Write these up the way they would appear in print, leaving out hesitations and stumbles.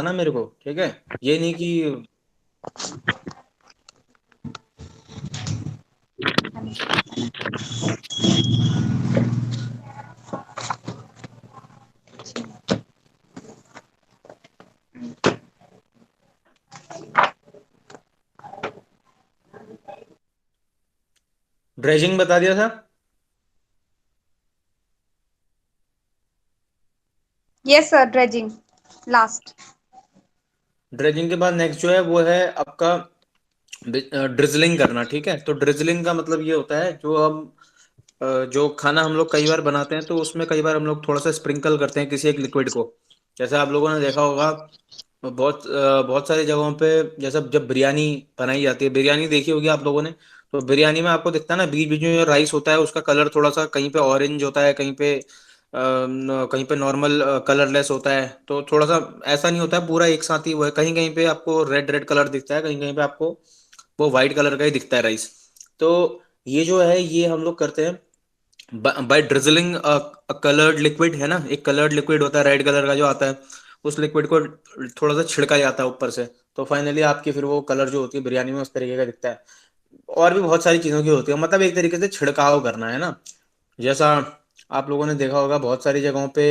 ना मेरे को, ठीक है। ये नहीं कि ड्रेजिंग बता दिया था। Yes sir, dredging last. Dredging के बाद नेक्स्ट जो है वो है आपका ड्रिजलिंग करना, ठीक है। तो ड्रिजलिंग का मतलब ये होता है जो हम जो खाना हम लोग कई बार बनाते हैं तो उसमें कई बार हम लोग थोड़ा सा स्प्रिंकल करते हैं किसी एक लिक्विड को। जैसे आप लोगों ने देखा होगा बहुत सारी जगहों पे, जैसे जब बिरयानी बनाई जाती है, बिरयानी देखी होगी आप लोगों ने। तो बिरयानी में आपको दिखता है ना, बीच बीच में जो राइस होता है उसका कलर थोड़ा सा कहीं पे ऑरेंज होता है, कहीं पे नॉर्मल कलरलेस होता है। तो थोड़ा सा ऐसा नहीं होता है पूरा एक साथ ही वो है, कहीं कहीं पे आपको रेड रेड कलर दिखता है, कहीं कहीं पे आपको वो वाइट कलर का ही दिखता है राइस। तो ये जो है ये हम लोग करते हैं बाय ड्रिजलिंग कलर्ड लिक्विड, है ना। एक कलर्ड लिक्विड होता है रेड कलर का जो आता है, उस लिक्विड को थोड़ा सा छिड़का जाता है ऊपर से। तो फाइनली आपकी फिर वो कलर जो होती है बिरयानी में उस तरीके का दिखता है। और भी बहुत सारी चीज़ों की होती है, मतलब एक तरीके से छिड़काव करना, है ना। जैसा आप लोगों ने देखा होगा बहुत सारी जगहों पे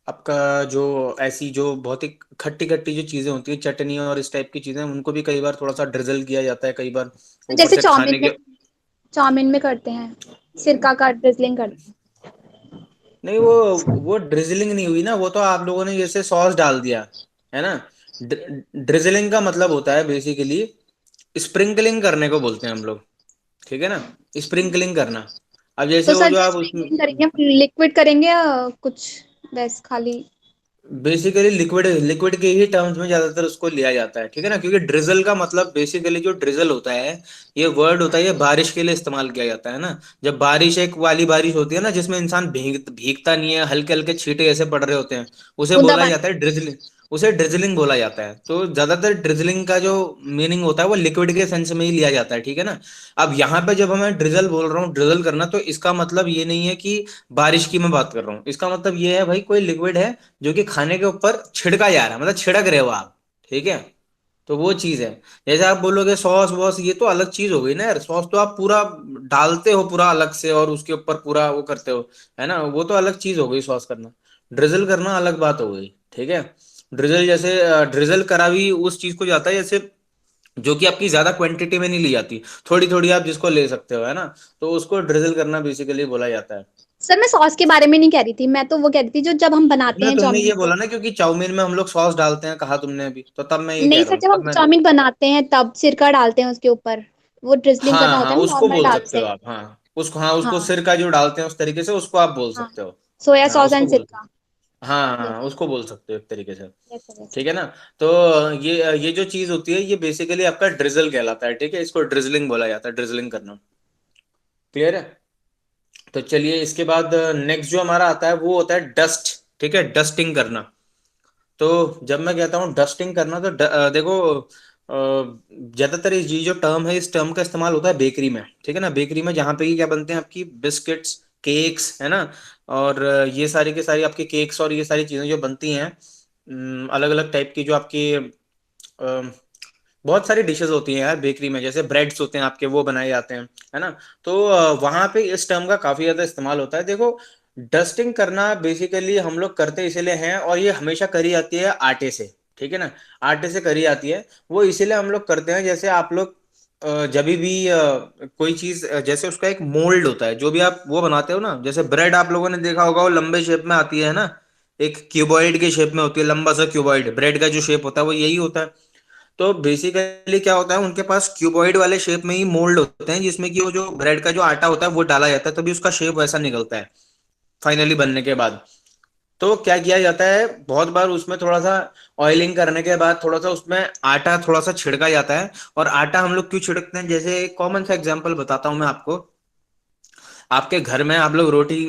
आपका जो ऐसी जो बहुत ही खट्टी खट्टी जो चीज़ें होती है, चटनी और इस टाइप की चीज़ें, उनको भी कई बार थोड़ा सा ड्रिजल किया जाता है कई बार ऊपर जैसे से खाने के। चाउमीन में करते हैं, सिरका का ड्रिजलिंग करते नहीं, वो ड्रिजलिंग नहीं हुई ना, वो तो आप लोगों ने जैसे सॉस डाल दिया, है ना। ड्रिजलिंग का मतलब होता है बेसिकली स्प्रिंकलिंग करने को बोलते हैं हम लोग, ठीक है ना। स्प्रिंकलिंग करना। अब तो जैसे वो सर जो जो आप उसमें स्प्रिंकलिंग करेंगे, लिक्विड करेंगे या कुछ वैस खाली? बेसिकली लिक्विड लिक्विड के ही टर्म्स में ज्यादातर उसको लिया जाता है, ठीक है ना। क्योंकि ड्रिजल का मतलब बेसिकली जो ड्रिजल होता है, ये वर्ड होता है, ये बारिश के लिए इस्तेमाल किया जाता है ना। जब बारिश एक वाली बारिश होती है ना जिसमें इंसान भीगता नहीं है, हल्के हल्के छींटे ऐसे पड़ रहे होते हैं, उसे बोला बूंदाबांदी। जाता है ड्रिजलिंग। उसे ड्रिजलिंग बोला जाता है। तो ज्यादातर ड्रिजलिंग का जो मीनिंग होता है वो लिक्विड के सेंस में ही लिया जाता है, ठीक है ना। अब यहाँ पे जब मैं ड्रिजल बोल रहा हूँ, ड्रिजल करना, तो इसका मतलब ये नहीं है कि बारिश की मैं बात कर रहा हूँ। इसका मतलब ये है भाई कोई लिक्विड है जो कि खाने के ऊपर छिड़का जा रहा है, मतलब छिड़क रहे हो आप, ठीक है। तो वो चीज है। जैसे आप बोलोगे सॉस वॉस, ये तो अलग चीज हो गई ना यार। सॉस तो आप पूरा डालते हो पूरा अलग से और उसके ऊपर पूरा वो करते हो, है ना। वो तो अलग चीज हो गई सॉस करना। ड्रिजल करना अलग बात हो गई, ठीक है। ड्रिजल जैसे ड्रिजल करा भी उस चीज को जाता है जैसे जो कि आपकी ज्यादा क्वांटिटी में नहीं ली जाती, थोड़ी थोड़ी आप जिसको ले सकते हो, है ना। तो उसको ड्रिजल करना बेसिकली बोला जाता है। सर मैं सॉस के बारे में नहीं कह रही थी, मैं तो वो कह रही थी जो जब हम बनाते ना हैं तुमने चाउमीन ये को। बोला ना क्योंकि चाउमीन में हम लोग सॉस डालते हैं, कहा तुमने अभी, तो तब मैं ये कह नहीं रहा सर, हूँ, जब हम तब मैं। चाउमीन बनाते हैं तब सिरका डालते हैं उसके ऊपर। वो ड्रिजलिंग करना हाँ हाँ, होता है ना उसको नॉर्मल बोल दाल सकते हो से। आप, हाँ उसको हाँ सिरका जो डालते हैं उस तरीके से उसको आप बोल हाँ, सकते हो। सोया हाँ सॉस उसको एंड बोल सिरका। हाँ, यस उसको बोल सकते हो एक तरीके से, यस सर यस ठीक सर। है ना। तो ये जो चीज होती है ये बेसिकली आपका ड्रिजल कहलाता है, ठीक है। इसको ड्रिजलिंग बोला जाता है, ड्रिजलिंग करना। क्लियर है। तो चलिए इसके बाद नेक्स्ट जो हमारा आता है वो होता है डस्ट, ठीक है, डस्टिंग करना। तो जब मैं कहता हूँ डस्टिंग करना तो देखो ज्यादातर ये जो टर्म है इस टर्म का इस्तेमाल होता है बेकरी में, ठीक है ना। बेकरी में जहाँ पे ही क्या बनते हैं आपकी बिस्किट्स, केक्स, है ना। और ये सारी के सारी आपके केक्स और ये सारी चीजें जो बनती हैं अलग अलग टाइप की जो आपकी बहुत सारी डिशेस होती हैं यार बेकरी में, जैसे ब्रेड्स होते हैं आपके वो बनाए जाते हैं, है ना। तो वहां पे इस टर्म का काफी ज्यादा इस्तेमाल होता है। देखो डस्टिंग करना बेसिकली हम लोग करते इसलिए हैं, और ये हमेशा करी जाती है आटे से, ठीक है ना। आटे से करी जाती है वो इसीलिए हम लोग करते हैं। जैसे आप लोग जब भी कोई चीज जैसे उसका एक मोल्ड होता है जो भी आप वो बनाते हो ना, जैसे ब्रेड आप लोगों ने देखा होगा वो लंबे शेप में आती है ना, एक क्यूबॉइड के शेप में होती है, लंबा सा क्यूबॉइड ब्रेड का जो शेप होता है वो यही होता है। तो बेसिकली क्या होता है उनके पास क्यूबॉइड वाले शेप में ही मोल्ड होते हैं जिसमें कि वो जो ब्रेड का जो आटा होता है वो डाला जाता है, तभी उसका शेप वैसा निकलता है फाइनली बनने के बाद। तो क्या किया जाता है बहुत बार उसमें थोड़ा सा ऑयलिंग करने के बाद थोड़ा सा उसमें आटा थोड़ा सा छिड़का जाता है। और आटा हम लोग क्यों छिड़कते हैं, जैसे एक कॉमन सा एग्जांपल बताता हूँ मैं आपको। आपके घर में आप लोग रोटी,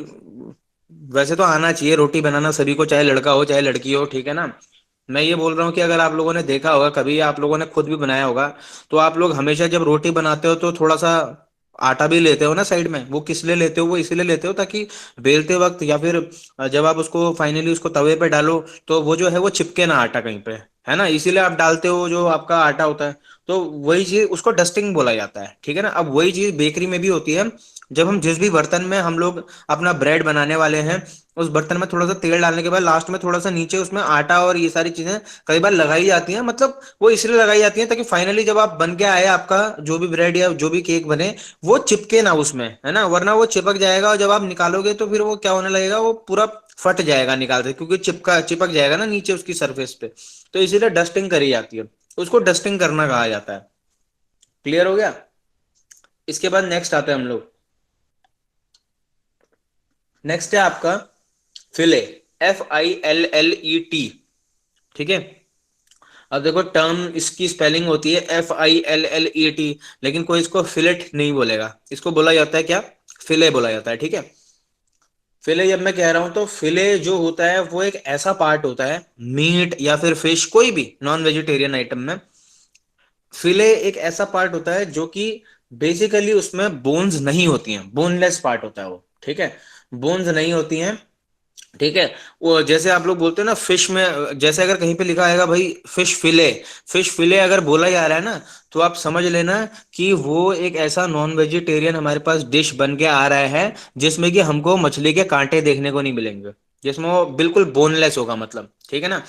वैसे तो आना चाहिए रोटी बनाना सभी को, चाहे लड़का हो चाहे लड़की हो, ठीक है ना। मैं ये बोल रहा हूँ कि अगर आप लोगों ने देखा होगा कभी, आप लोगों ने खुद भी बनाया होगा, तो आप लोग हमेशा जब रोटी बनाते हो तो थोड़ा सा आटा भी लेते हो ना साइड में, वो किस लिए लेते हो? वो इसलिए लेते हो ताकि बेलते वक्त या फिर जब आप उसको फाइनली उसको तवे पे डालो तो वो जो है वो चिपके ना आटा कहीं पे, है ना, इसीलिए आप डालते हो जो आपका आटा होता है। तो वही चीज उसको डस्टिंग बोला जाता है, ठीक है ना। अब वही चीज बेकरी में भी होती है। जब हम जिस भी बर्तन में हम लोग अपना ब्रेड बनाने वाले हैं, उस बर्तन में थोड़ा सा तेल डालने के बाद लास्ट में थोड़ा सा नीचे उसमें आटा और ये सारी चीजें कई बार लगाई जाती हैं, मतलब वो इसलिए लगाई जाती हैं ताकि फाइनली जब आप बन के आए आपका जो भी ब्रेड या जो भी केक बने, वो चिपके ना उसमें, है ना, वरना वो चिपक जाएगा और जब आप निकालोगे तो फिर वो क्या होने लगेगा, वो पूरा फट जाएगा निकालते, क्योंकि चिपक जाएगा ना नीचे उसकी सरफेस पे। तो इसीलिए डस्टिंग करी जाती है, उसको डस्टिंग करना कहा जाता है। क्लियर हो गया? इसके बाद नेक्स्ट आते हैं हम लोग। नेक्स्ट है आपका फिले, FILLET, ठीक है। अब देखो टर्म इसकी स्पेलिंग होती है FILLET, लेकिन कोई इसको फिलेट नहीं बोलेगा, इसको बोला जाता है क्या? फिले बोला जाता है, ठीक है। फिले जब मैं कह रहा हूं तो फिले जो होता है वो एक ऐसा पार्ट होता है मीट या फिर फिश, कोई भी नॉन वेजिटेरियन आइटम में, फिले एक ऐसा पार्ट होता है जो कि बेसिकली उसमें बोन्स नहीं होती हैं, बोनलेस पार्ट होता है वो, ठीक है। बोन्स नहीं होती हैं, ठीक है। वो जैसे आप लोग बोलते हो ना फिश में, जैसे अगर कहीं पे लिखा आएगा भाई फिश फिले, फिश फिले अगर बोला जा रहा है ना, तो आप समझ लेना कि वो एक ऐसा नॉन वेजिटेरियन हमारे पास डिश बन के आ रहा है जिसमें कि हमको मछली के कांटे देखने को नहीं मिलेंगे, जिसमें वो बिल्कुल बोनलेस होगा, मतलब, ठीक है ना।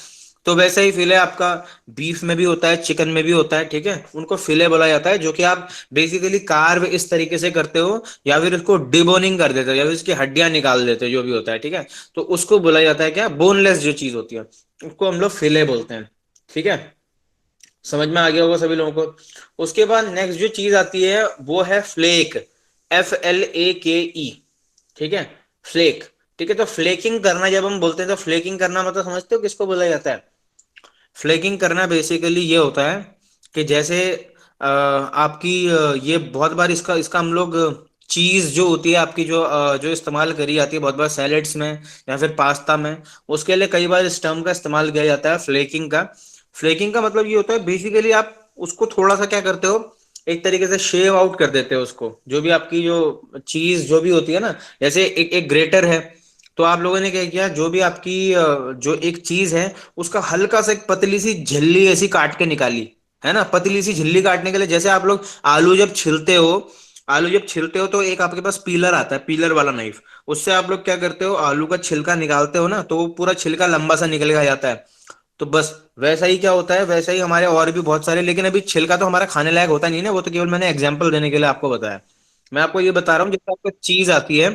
तो वैसे ही फिले आपका बीफ में भी होता है, चिकन में भी होता है, ठीक है, उनको फिले बोला जाता है, जो कि आप बेसिकली कार्व इस तरीके से करते हो या फिर उसको डिबोनिंग कर देते हो या फिर उसकी हड्डियां निकाल देते हो, जो भी होता है, ठीक है। तो उसको बोला जाता है क्या? बोनलेस जो चीज होती है उसको हम लोग फिले बोलते हैं, ठीक है। समझ में आ गया होगा सभी लोगों को। उसके बाद नेक्स्ट जो चीज आती है वो है फ्लेक, FLAKE, ठीक है, फ्लेक, ठीक है। तो फ्लेकिंग करना जब हम बोलते हैं तो फ्लेकिंग करना मतलब समझते हो किसको बोला जाता है? फ्लेकिंग करना बेसिकली ये होता है कि जैसे आपकी ये बहुत बार इसका इसका हम लोग चीज जो होती है आपकी जो इस्तेमाल करी जाती है बहुत बार सैलेड्स में या फिर पास्ता में, उसके लिए कई बार इस टर्म का इस्तेमाल किया जाता है फ्लेकिंग का। फ्लेकिंग का मतलब ये होता है बेसिकली आप उसको थोड़ा सा क्या करते हो, एक तरीके से शेव आउट कर देते हो उसको, जो भी आपकी जो चीज जो भी होती है ना, जैसे एक एक ग्रेटर है, तो आप लोगों ने क्या किया, जो भी आपकी जो एक चीज है उसका हल्का सा एक पतली सी झिल्ली ऐसी काट के निकाली, है ना, पतली सी झिल्ली काटने के लिए, जैसे आप लोग आलू जब छिलते हो, आलू जब छिलते हो तो एक आपके पास पीलर आता है, पीलर वाला नाइफ, उससे आप लोग क्या करते हो, आलू का छिलका निकालते हो ना, तो वो पूरा छिलका लंबा सा निकल के जाता है। तो बस वैसा ही क्या होता है, वैसा ही हमारे और भी बहुत सारे, लेकिन अभी छिलका तो हमारा खाने लायक होता नहीं है ना, वो तो केवल मैंने एग्जाम्पल देने के लिए आपको बताया। मैं आपको ये बता रहा हूँ जैसे आपको चीज आती है,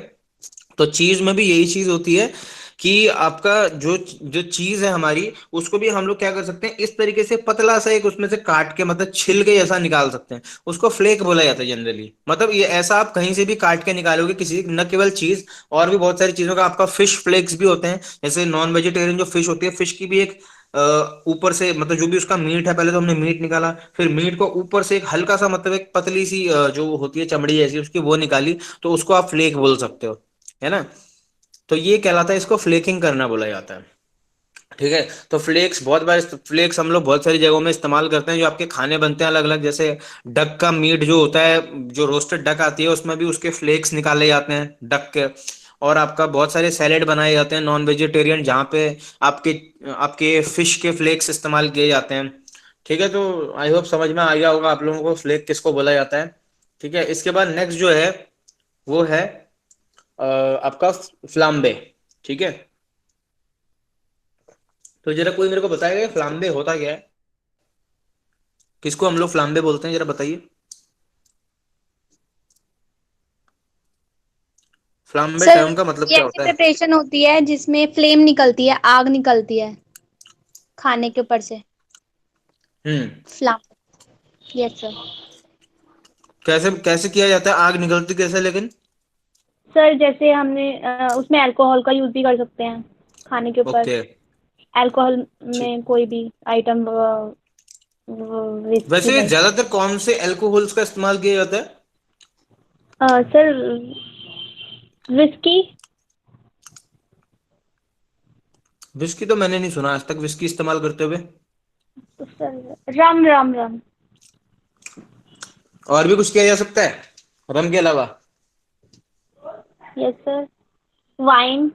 तो चीज में भी यही चीज होती है कि आपका जो जो चीज है हमारी, उसको भी हम लोग क्या कर सकते हैं, इस तरीके से पतला सा एक उसमें से काट के मतलब छिल के जैसा निकाल सकते हैं, उसको फ्लेक बोला जाता है जनरली। मतलब ये ऐसा आप कहीं से भी काट के निकालोगे किसी, न केवल चीज, और भी बहुत सारी चीजों का आपका फिश फ्लेक्स भी होते हैं, जैसे नॉन वेजिटेरियन जो फिश होती है, फिश की भी एक ऊपर से मतलब जो भी उसका मीट है, पहले तो हमने मीट निकाला, फिर मीट को ऊपर से एक हल्का सा मतलब एक पतली सी जो होती है चमड़ी जैसी उसकी वो निकाली, तो उसको आप फ्लेक बोल सकते हो, है ना। तो ये कहलाता है, इसको फ्लेकिंग करना बोला जाता है, ठीक है। तो फ्लेक्स बहुत बार, फ्लेक्स हम लोग बहुत सारी जगहों में इस्तेमाल करते हैं, जो आपके खाने बनते हैं अलग अलग, जैसे डक का मीट जो होता है, जो रोस्टेड डक आती है उसमें भी उसके फ्लेक्स निकाले जाते हैं डक के। और आपका बहुत सारे सैलेड बनाए जाते हैं नॉन वेजिटेरियन, जहाँ पे आपके आपके फिश के फ्लेक्स इस्तेमाल किए जाते हैं, ठीक है। तो आई होप समझ में आ गया होगा आप लोगों को फ्लेक किसको बोला जाता है, ठीक है। इसके बाद नेक्स्ट जो है वो है आपका फ्लाम्बे, ठीक है। तो जरा कोई मेरे को बताएगा ये फ्लाम्बे होता क्या है, किसको हम लोग फ्लाम्बे बोलते हैं, जरा बताइए। फ्लाम्बे सर टर्म का मतलब ये क्या ऐसी होता है? प्रिपरेशन होती है जिसमें फ्लेम निकलती है, आग निकलती है खाने के ऊपर से। हम्म। फ्लाम। Yes sir. कैसे कैसे किया जाता है, आग निकलती कैसे लेकिन? सर जैसे हमने उसमें अल्कोहल का यूज भी कर सकते हैं खाने के ऊपर। ओके। अल्कोहल ठीक। में कोई भी आइटम विस्की वैसे में। ज्यादातर कौन से अल्कोहल्स का इस्तेमाल किया जाता है? Sir whisky. विस्की तो मैंने नहीं सुना आज तक विस्की इस्तेमाल करते हुए। सर रम रम रम। और भी कुछ किया जा सकता है? रम के अलावा? Yes sir. वाइन।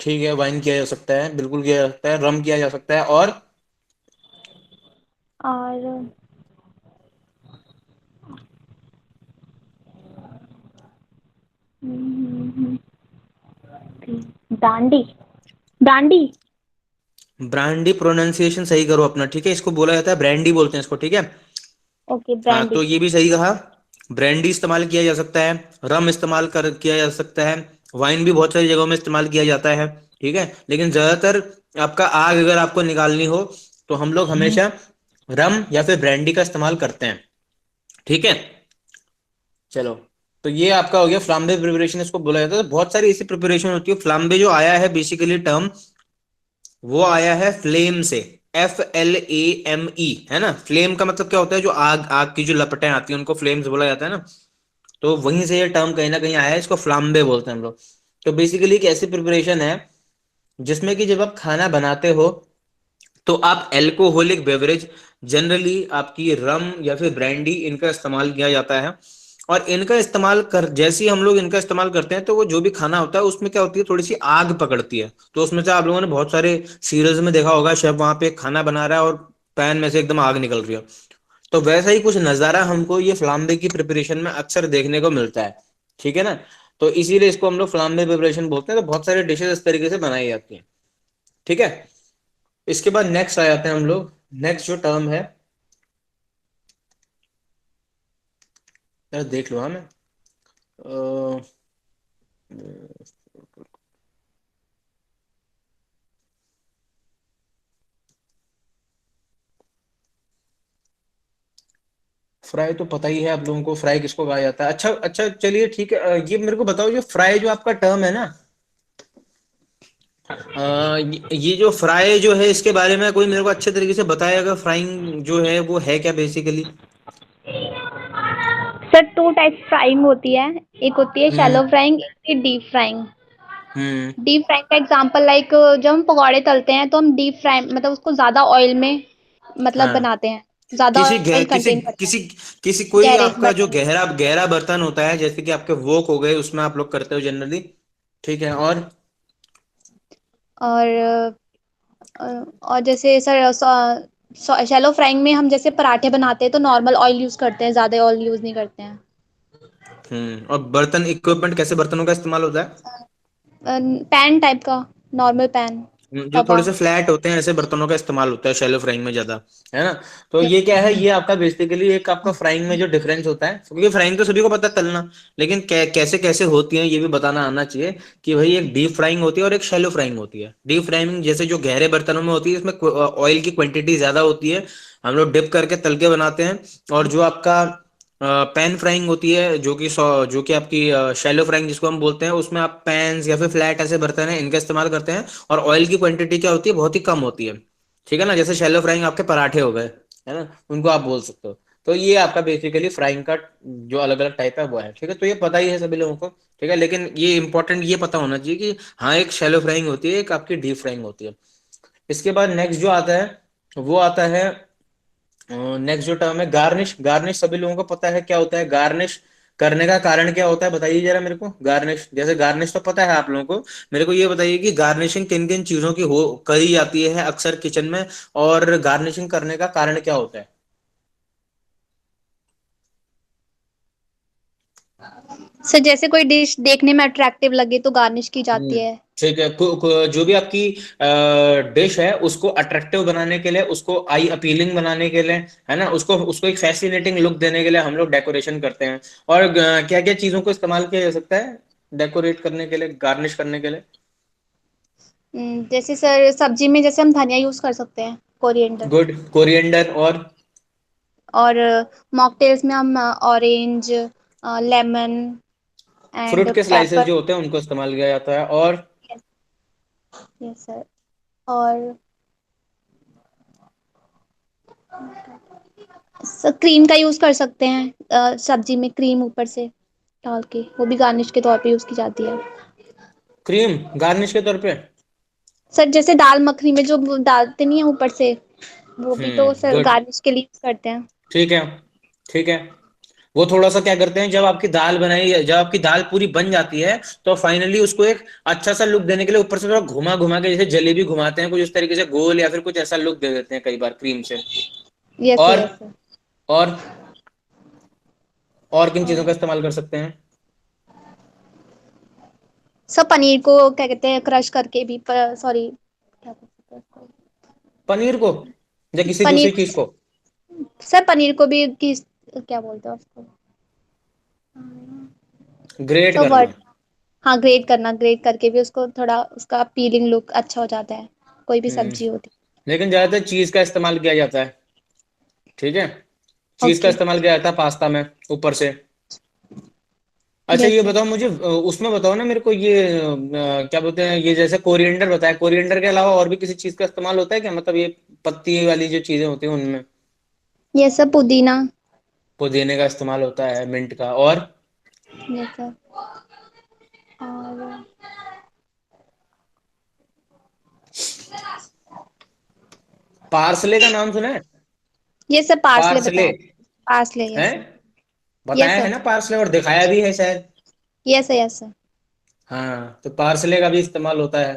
ठीक है, वाइन किया जा सकता है, बिल्कुल किया जा सकता है, रम किया जा सकता है, और और ब्रांडी। ब्रांडी। ब्रांडी प्रोनाउंसिएशन सही करो अपना, ठीक है, इसको बोला जाता है ब्रांडी बोलते हैं इसको, ठीक है। ओके हाँ, तो ब्रांडी। ये भी सही कहा। ब्रांडी इस्तेमाल किया जा सकता है, रम इस्तेमाल कर किया जा सकता है, वाइन भी बहुत सारी जगहों में इस्तेमाल किया जाता है, ठीक है। लेकिन ज्यादातर आपका आग अगर आपको निकालनी हो तो हम लोग हमेशा रम या फिर ब्रांडी का इस्तेमाल करते हैं, ठीक है। चलो, तो ये आपका हो गया फ्लाम्बे प्रिपरेशन, इसको बोला जाता है। तो बहुत सारी ऐसी प्रिपरेशन होती है। फ्लाम्बे जो आया है बेसिकली टर्म, वो आया है फ्लेम से। FLAME, है ना। फ्लेम का मतलब क्या होता है, जो आग आग की जो लपटें आती हैं उनको फ्लेम्स बोला जाता है ना। तो वहीं से ये टर्म कहीं ना कहीं आया है, इसको फ्लाम्बे बोलते हैं हम लोग। तो बेसिकली एक ऐसी प्रिपरेशन है जिसमें कि जब आप खाना बनाते हो तो आप एल्कोहलिक बेवरेज, जनरली आपकी रम या फिर ब्रांडी, इनका इस्तेमाल किया जाता है। और इनका इस्तेमाल कर जैसे ही हम लोग इनका इस्तेमाल करते हैं तो वो जो भी खाना होता है उसमें क्या होती है, थोड़ी सी आग पकड़ती है। तो उसमें से आप लोगों ने बहुत सारे सीरियल्स में देखा होगा, शेफ वहां पे खाना बना रहा है और पैन में से एकदम आग निकल रही है। तो वैसा ही कुछ नजारा हमको ये फ्लाम्बे की प्रिपरेशन में अक्सर देखने को मिलता है, ठीक है ना। तो इसीलिए इसको हम लोग फ्लाम्बे प्रिपरेशन बोलते हैं। तो बहुत सारे डिशेस इस तरीके से बनाई जाती हैं, ठीक है। इसके बाद नेक्स्ट आ जाते हैं हम लोग। नेक्स्ट जो टर्म है, यार देख लो, हाँ मैं फ्राई तो पता ही है आप लोगों को, फ्राई किसको कहा जाता है। अच्छा अच्छा, चलिए ठीक है। ये मेरे को बताओ, जो फ्राई जो आपका टर्म है ना, ये जो फ्राई जो है, इसके बारे में कोई मेरे को अच्छे तरीके से बताएगा, फ्राइंग जो है वो है क्या basically? Sir two type frying होती है। एक होती है हम्म। शैलो फ्राइंग, एक होती है डीप फ्राइंग। हम्म। डीप फ्राइंग का एग्जांपल लाइक जब हम पकौड़े तलते हैं तो हम डीप फ्राई मतलब उसको ज्यादा ऑयल में मतलब हाँ, बनाते हैं। ज्यादा किसी ऑयल किसी कंटेन करता है। किसी किसी कोई गहरे आपका जो बर्तन। गहरा गहरा बर्तन होता है, जैसे कि आपके वोक हो गए, उसमें आप लोग करते हो जनरली, ठीक है। और और और जैसे सर शैलो फ्राइंग में हम जैसे पराठे बनाते हैं तो नॉर्मल ऑयल यूज करते हैं, ज्यादा ऑयल यूज नहीं करते हैं। और बर्तन इक्विपमेंट, कैसे बर्तनों का इस्तेमाल होता है? पैन टाइप का, नॉर्मल पैन। जो तवा। थोड़े से फ्लैट होते हैं, ऐसे बर्तनों का इस्तेमाल होता है शैलो फ्राइंग में ज्यादा, है ना। तो ये क्या है, ये आपका बेसिकली एक आपका फ्राइंग में जो डिफरेंस होता है, क्योंकि फ्राइंग तो सभी को पता है तलना, लेकिन कैसे कैसे होती है ये भी बताना आना चाहिए। कि भाई एक डीप फ्राइंग होती है और एक शैलो फ्राइंग होती है। डीप फ्राइंग जैसे जो गहरे बर्तनों में होती है, इसमें ऑयल की क्वांटिटी ज्यादा होती है, हम लोग डिप करके तल के बनाते हैं। और जो आपका पैन फ्राइंग होती है, जो कि आपकी शैलो फ्राइंग जिसको हम बोलते हैं, उसमें आप पैन्स या फिर फ्लैट ऐसे बर्तन हैं इनका इस्तेमाल करते हैं। और ऑयल की क्वांटिटी क्या होती है, बहुत ही कम होती है, ठीक है ना। जैसे शैलो फ्राइंग आपके पराठे हो गए, है ना, उनको आप बोल सकते हो। तो ये आपका बेसिकली फ्राइंग का जो अलग अलग टाइप है वो है, ठीक है। तो ये पता ही है सभी लोगों को, ठीक है। लेकिन ये इंपॉर्टेंट ये पता होना चाहिए कि हाँ, एक शैलो फ्राइंग होती है, एक आपकी डीप फ्राइंग होती है। इसके बाद नेक्स्ट जो आता है, वो आता है, नेक्स्ट जो टर्म है गार्निश। गार्निश सभी लोगों को पता है क्या होता है। गार्निश करने का कारण क्या होता है, बताइए जरा मेरे को। गार्निश, जैसे गार्निश तो पता है आप लोगों को, मेरे को ये बताइए कि गार्निशिंग किन किन चीजों की हो करी जाती है अक्सर किचन में, और गार्निशिंग करने का कारण क्या होता है। सर जैसे कोई डिश देखने में अट्रैक्टिव लगे तो गार्निश की हम्म। जाती है। ठीक है, जो भी आपकी डिश है उसको अट्रैक्टिव बनाने के लिए, उसको आई अपीलिंग बनाने के लिए, है ना, उसको उसको एक फैसिनेटिंग लुक देने के लिए हम लोग डेकोरेशन करते हैं। और क्या क्या चीजों को इस्तेमाल किया जा सकता है डेकोरेट करने के लिए, गार्निश करने के लिए? जैसे सर सब्जी में जैसे हम धनिया यूज कर सकते हैं, कोरिएंडर। Good, coriander. और और मॉकटेल्स में हम ऑरेंज, लेमन फ्रूट एंड के स्लाइसेस पेपर। जो होते हैं उनको इस्तेमाल किया जाता है। और यस सर। और सर क्रीम का यूज कर सकते हैं, सब्जी में क्रीम ऊपर से डाल के, वो भी गार्निश के तौर पे यूज की जाती है। क्रीम गार्निश के तौर पे? सर जैसे दाल मखनी में जो वो डालते नहीं है ऊपर से, वो भी तो सर गुड, गार्निश के लिए यूज करते हैं। ठीक है, ठीक है। वो थोड़ा सा क्या करते हैं, जब आपकी दाल बनाई, जब आपकी दाल पूरी बन जाती है, तो फाइनली उसको एक अच्छा सा लुक देने के लिए ऊपर से थोड़ा घुमा घुमा के, जैसे जलेबी घुमाते हैं कुछ उस तरीके से गोल, या फिर कुछ ऐसा लुक दे देते हैं कई बार क्रीम से। यस और यस। और और किन चीजों का इस्तेमाल कर सकते हैं? सब पनीर को क्या कहते हैं, क्रश करके भी, सॉरी क्या बोलते हैं उसको? पनीर को या किसी दूसरी पनीर, चीज को? सर पनीर को भी किस, क्या बोलते हैं उसको? ग्रेट सब करना। वर्ड, हाँ ग्रेट करना, ग्रेट करके भी उसको थोड़ा उसका पीलिंग लुक अच्छा हो जाता है, कोई भी हम्म। सब्जी होती। लेकिन ज्यादातर चीज का इस्तेमाल किया जाता है, ठीक है। चीज का ओके। इस्तेमाल किया जाता है पास्ता में ऊपर से। अच्छा ये यस सर। बताओ मुझे, उसमें बताओ ना मेरे को, ये क्या बोलते हैं, ये जैसे कोरिएंडर बताया, कोरिएंडर के अलावा और भी किसी चीज का इस्तेमाल होता है क्या, मतलब ये पत्ती वाली जो चीजें होती हैं उनमें? यस सर, पुदीना। पुदीने का इस्तेमाल होता है, मिंट का, और? Yes sir. और पार्सले का नाम सुना है? ये सब पार्सले पार्सले बताया। पार्सले, है, यस सर। यस बताया है सर। ना पार्सले, और दिखाया भी है शायद। Yes sir, yes sir. हाँ, तो पार्सले का भी इस्तेमाल होता है,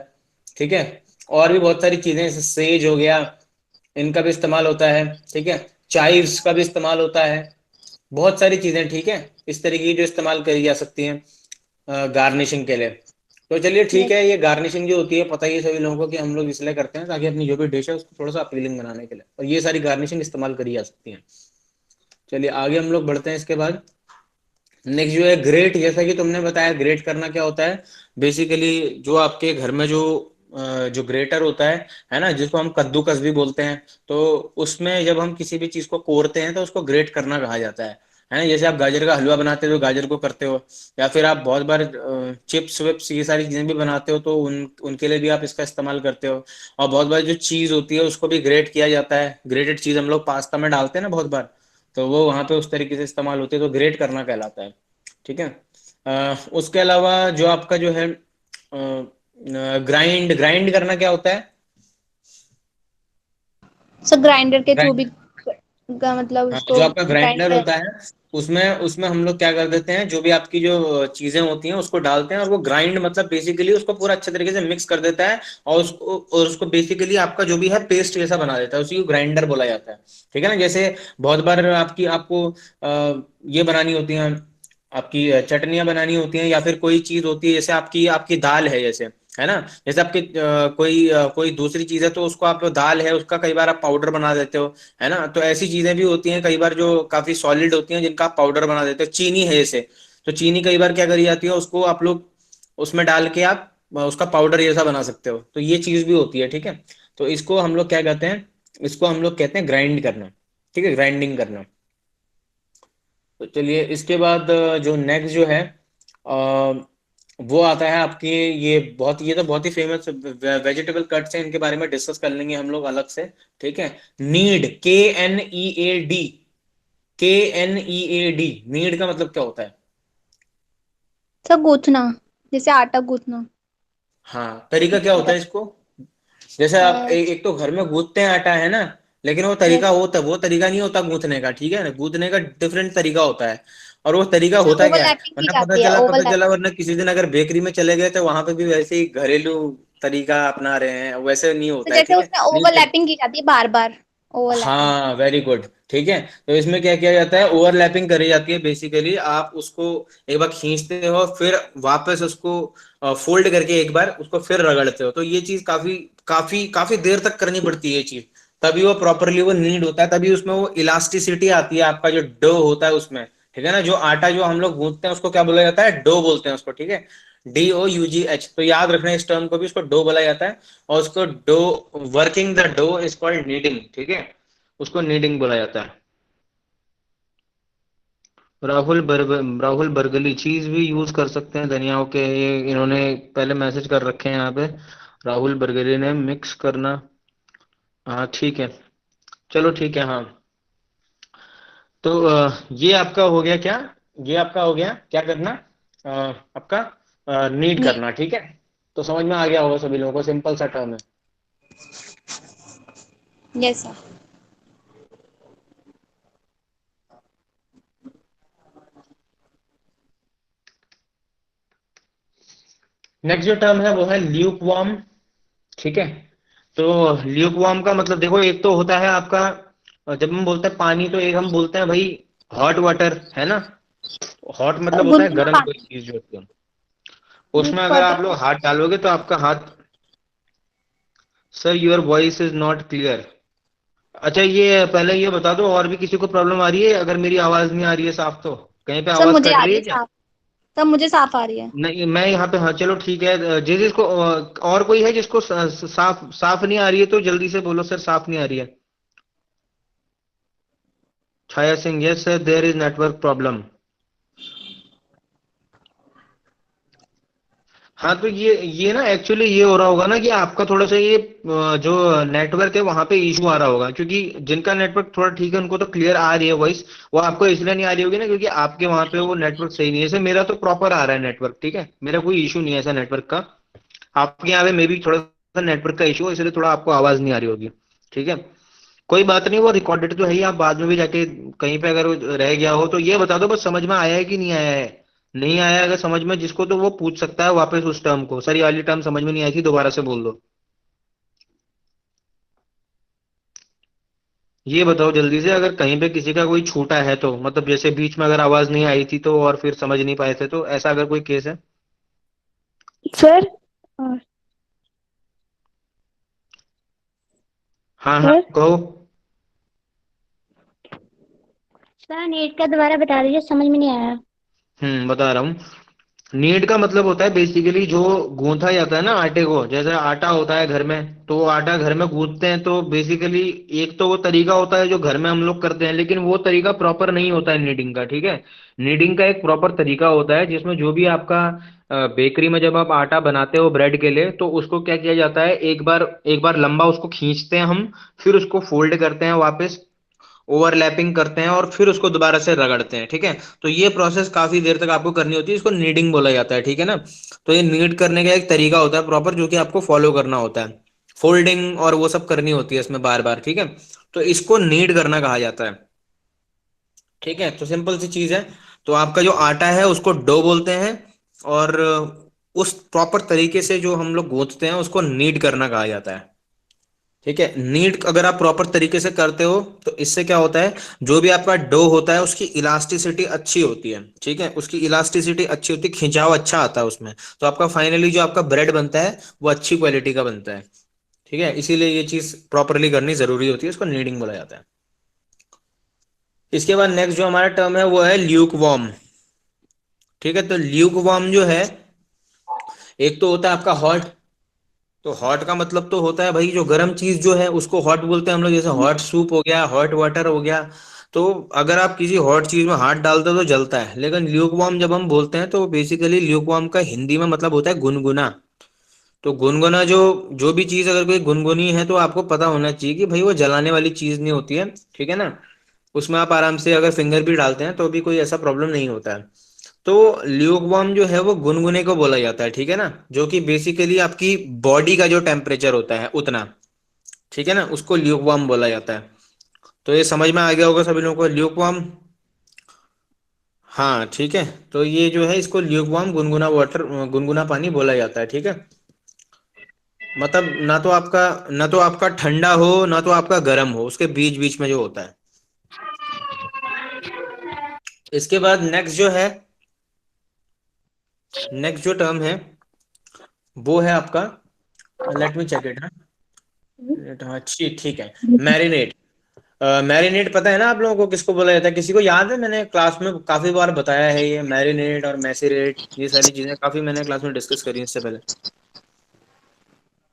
ठीक है। और भी बहुत सारी चीजें, जैसे सेज हो गया, इनका भी इस्तेमाल होता है, ठीक है। चाइव्स का भी इस्तेमाल होता है, बहुत सारी चीजें, ठीक है, इस तरीके की जो इस्तेमाल करी जा सकती हैं गार्निशिंग के लिए। तो चलिए ठीक यस। है, ये गार्निशिंग जो होती है पता ही है सभी लोगों को कि हम लोग इसलिए करते हैं ताकि अपनी जो भी डिश है उसको थोड़ा सा अपीलिंग बनाने के लिए, और ये सारी गार्निशिंग इस्तेमाल करी जा सकती है। चलिए आगे हम लोग बढ़ते हैं इसके बाद। नेक्स्ट जो है ग्रेट, जैसा कि तुमने बताया, ग्रेट करना क्या होता है? बेसिकली जो आपके घर में जो ग्रेटर होता है ना, जिसको हम कद्दूकस भी बोलते हैं, तो उसमें जब हम किसी भी चीज को कोरते हैं तो उसको ग्रेट करना कहा जाता है ना। जैसे आप गाजर का हलवा बनाते हो तो गाजर को करते हो, या फिर आप बहुत बार चिप्स विप्स ये सारी चीजें भी बनाते हो तो उनके लिए भी आप इसका इस्तेमाल करते हो। और बहुत बार जो चीज होती है उसको भी ग्रेट किया जाता है, ग्रेटेड चीज हम लोग पास्ता में डालते हैं ना बहुत बार, तो वो वहां पे उस तरीके से इस्तेमाल होती है, तो ग्रेट करना कहलाता है, ठीक है। उसके अलावा जो आपका जो है ग्राइंड, ग्राइंड करना क्या होता है? सर ग्राइंडर के थ्रू भी ग्राइंड, मतलब हाँ, उसको जो आपका ग्राइंड ग्राइंडर कर। होता है, उसमें उसमें हम लोग क्या कर देते हैं, जो भी आपकी जो चीजें होती हैं उसको डालते हैं, और वो ग्राइंड मतलब बेसिकली उसको पूरा अच्छे तरीके से मिक्स कर देता है, और उसको बेसिकली आपका जो भी है पेस्ट जैसा बना देता है, उसी को ग्राइंडर बोला जाता है, ठीक है ना। जैसे बहुत बार आपको ये बनानी होती है, आपकी चटनियां बनानी होती हैं, या फिर कोई चीज होती है, जैसे आपकी आपकी दाल है जैसे, है ना। जैसे आपकी कोई दूसरी चीज है, तो उसको आप दाल है उसका कई बार आप पाउडर बना देते हो, है ना। तो ऐसी चीजें भी होती हैं कई बार जो काफी सॉलिड होती हैं, जिनका आप पाउडर बना देते हो। चीनी है जैसे, तो चीनी कई बार क्या करी जाती है, उसको आप लोग उसमें डाल के आप उसका पाउडर जैसा बना सकते हो, तो ये चीज भी होती है, ठीक है। तो इसको हम लोग क्या कहते हैं, इसको हम लोग कहते हैं ग्राइंड करना, ठीक है, ग्राइंडिंग करना। तो चलिए इसके बाद जो नेक्स्ट जो है वो आता है आपके, ये तो बहुत ही फेमस वेजिटेबल कट्स हैं, इनके बारे में डिस्कस कर लेंगे हम लोग अलग से, ठीक है। नीड, KNEAD, KNEAD, नीड का मतलब क्या होता है? सर गूथना, जैसे आटा गूथना। हाँ, तरीका क्या होता है इसको? जैसे आप एक तो घर में गूंथते हैं आटा, है ना, लेकिन यस। वो तरीका नहीं होता गूंथने का, ठीक है ना, गूंथने का डिफरेंट तरीका होता है। और वो तरीका सर होता क्या है, ओवरलैपिंग की वरना जाती है, पता चला ओवरलैपिंग। वरना किसी दिन अगर बेकरी में चले गए तो वहां पे भी वैसे ही घरेलू तरीका अपना रहे हैं, वैसे नहीं तो होता है, जैसे ठीक है। उसमें ओवरलैपिंग की जाती है बार बार, ओवरलैपिंग। हाँ, वेरी गुड, ठीक है। तो इसमें क्या किया जाता है, ओवरलैपिंग करी जाती है, बेसिकली आप उसको एक बार खींचते हो, फिर वापस उसको फोल्ड करके एक बार उसको फिर रगड़ते हो, तो ये चीज काफी काफी काफी देर तक करनी पड़ती है ये चीज, तभी वो प्रॉपरली वो नीड होता है, तभी उसमें वो इलास्टिसिटी आती है, आपका जो डो होता है उसमें, ठीक है ना। जो आटा जो हम लोग गूंथते हैं उसको क्या बोला जाता है, डो बोलते हैं उसको, ठीक है। DOUGH, तो याद रखना इस टर्म को भी, उसको डो बोला जाता है। और उसको dough, working the dough is called kneading, ठीक है, उसको नीडिंग बोला जाता है। राहुल बरगली, चीज भी यूज कर सकते हैं धनिया के, ये इन्होंने पहले मैसेज कर रखे हैं यहाँ पे, राहुल बरगली ने, मिक्स करना, हाँ ठीक है, चलो ठीक है, हाँ। तो ये आपका हो गया क्या, ये आपका हो गया क्या करना, अ, आपका नीड नी। करना, ठीक है। तो समझ में आ गया होगा सभी लोगों को, सिंपल सा टर्म है। Yes sir. नेक्स्ट जो टर्म है वो है ल्यूक वार्म। ठीक है। तो ल्यूक वार्म का मतलब देखो, एक तो होता है आपका, जब हम बोलते हैं पानी तो एक हम बोलते हैं भाई हॉट वाटर, है ना। हॉट मतलब होता है गुनगुना गर्म कोई पानी। चीज जो होती है। नहीं उसमें अगर पता आप लोग है। हाथ डालोगे तो आपका हाथ, sir your voice is not clear. अच्छा ये पहले ये बता दो, और भी किसी को प्रॉब्लम आ रही है? अगर मेरी आवाज नहीं आ रही है साफ तो कहीं पे सब आवाज मुझे कट आ रही रही है है क्या? साफ। सब मुझे साफ आ रही है। नहीं मैं यहाँ पे, हाँ चलो ठीक है। जिस जिसको और कोई है जिसको साफ साफ नहीं आ रही है तो जल्दी से बोलो सर साफ नहीं आ रही है। Chhaya Singh, yes sir there is network problem. हाँ तो ये ना एक्चुअली ये हो रहा होगा ना कि आपका थोड़ा सा ये जो नेटवर्क है वहां पे इशू आ रहा होगा, क्योंकि जिनका नेटवर्क थोड़ा ठीक है उनको तो क्लियर आ रही है वॉइस, वो आपको इसलिए नहीं आ रही होगी ना क्योंकि आपके वहां पे वो नेटवर्क सही नहीं है। जैसे मेरा तो प्रॉपर आ रहा है नेटवर्क, ठीक है, मेरा कोई इशू नहीं है ऐसा नेटवर्क का। आपके यहाँ पे मे भी थोड़ा सा नेटवर्क का इशू है, इसलिए थोड़ा आपको आवाज नहीं आ रही होगी। ठीक है, कोई बात नहीं, वो रिकॉर्डेड तो है ही, आप बाद में भी जाके कहीं पे अगर वो रह गया हो तो ये बता दो बस, समझ में आया है कि नहीं आया है। नहीं आया अगर समझ में जिसको, तो वो पूछ सकता है वापस उस टर्म को, सर ये वाली टर्म समझ में नहीं आई थी, दोबारा से बोल दो। ये बताओ जल्दी से, अगर कहीं पे किसी का कोई छूटा है तो, मतलब जैसे बीच में अगर आवाज नहीं आई थी तो और फिर समझ नहीं पाए थे, तो ऐसा अगर कोई केस है। सर। हाँ हाँ सर। कहो। सर नेट का दोबारा बता दीजिए, समझ में नहीं आया। बता रहा हूँ। नीड का मतलब होता है बेसिकली जो गूंथा जाता है ना आटे को, जैसे आटा होता है घर में, तो वो आटा घर में गूंथते हैं तो बेसिकली एक तो वो तरीका होता है जो घर में हम लोग करते हैं, लेकिन वो तरीका प्रॉपर नहीं होता है नीडिंग का। ठीक है, नीडिंग का एक प्रॉपर तरीका होता है जिसमें जो भी आपका बेकरी में जब आप आटा बनाते हो ब्रेड के लिए, तो उसको क्या किया जाता है, एक बार लंबा उसको खींचते हैं हम, फिर उसको फोल्ड करते हैं वापस, ओवरलैपिंग करते हैं और फिर उसको दोबारा से रगड़ते हैं। ठीक है, तो ये प्रोसेस काफी देर तक आपको करनी होती है, इसको नीडिंग बोला जाता है। ठीक है ना। तो ये नीड करने का एक तरीका होता है प्रॉपर, जो कि आपको फॉलो करना होता है, फोल्डिंग और वो सब करनी होती है इसमें बार बार। ठीक है, तो इसको नीड करना कहा जाता है। ठीक है, तो सिंपल सी चीज है। तो आपका जो आटा है उसको डो बोलते हैं, और उस प्रॉपर तरीके से जो हम लोग गूंथते हैं उसको नीड करना कहा जाता है। ठीक है, नीट अगर आप प्रॉपर तरीके से करते हो तो इससे क्या होता है, जो भी आपका डो होता है उसकी इलास्टिसिटी अच्छी होती है। ठीक है, उसकी इलास्टिसिटी अच्छी होती है, खिंचाव अच्छा आता है उसमें, तो आपका फाइनली जो आपका ब्रेड बनता है वो अच्छी क्वालिटी का बनता है। ठीक है, इसीलिए ये चीज प्रॉपरली करनी जरूरी होती है, इसको नीडिंग बोला जाता है। इसके बाद नेक्स्ट जो हमारा टर्म है वो है ल्यूक वार्म। ठीक है, तो ल्यूक वार्म जो है, एक तो होता है आपका हॉट। तो हॉट का मतलब तो होता है भाई जो गर्म चीज जो है उसको हॉट बोलते हैं हम लोग, जैसे हॉट सूप हो गया, हॉट वाटर हो गया। तो अगर आप किसी हॉट चीज में हाथ डालते हो तो जलता है, लेकिन ल्यूक वार्म जब हम बोलते हैं तो बेसिकली ल्यूक वार्म का हिंदी में मतलब होता है गुनगुना। तो गुनगुना जो जो भी चीज अगर कोई गुनगुनी है तो आपको पता होना चाहिए कि भाई वो जलाने वाली चीज नहीं होती है। ठीक है ना, उसमें आप आराम से अगर फिंगर भी डालते हैं तो भी कोई ऐसा प्रॉब्लम नहीं होता है। तो ल्यूकवार्म जो है वो गुनगुने को बोला जाता है। ठीक है ना, जो कि बेसिकली आपकी बॉडी का जो टेम्परेचर होता है उतना। ठीक है ना, उसको ल्यूकवार्म बोला जाता है। तो ये समझ में आ गया होगा सभी लोगों को ल्यूकवार्म। हाँ ठीक है, तो ये जो है इसको ल्यूकवार्म गुनगुना वाटर, गुनगुना पानी बोला जाता है। ठीक है, मतलब ना तो आपका ठंडा हो ना तो आपका गर्म हो, उसके बीच बीच में जो होता है। इसके बाद नेक्स्ट जो है, नेक्स्ट जो टर्म है वो है आपका, लेट मी चेक इट। हाँ ठीक ठीक है। मैरिनेट। मैरिनेट पता है ना आप लोगों को किसको बोला जाता है? किसी को याद है? मैंने क्लास में काफी बार बताया है ये मैरिनेट और मैसिरेट, ये सारी चीजें काफी मैंने क्लास में डिस्कस करी इससे पहले।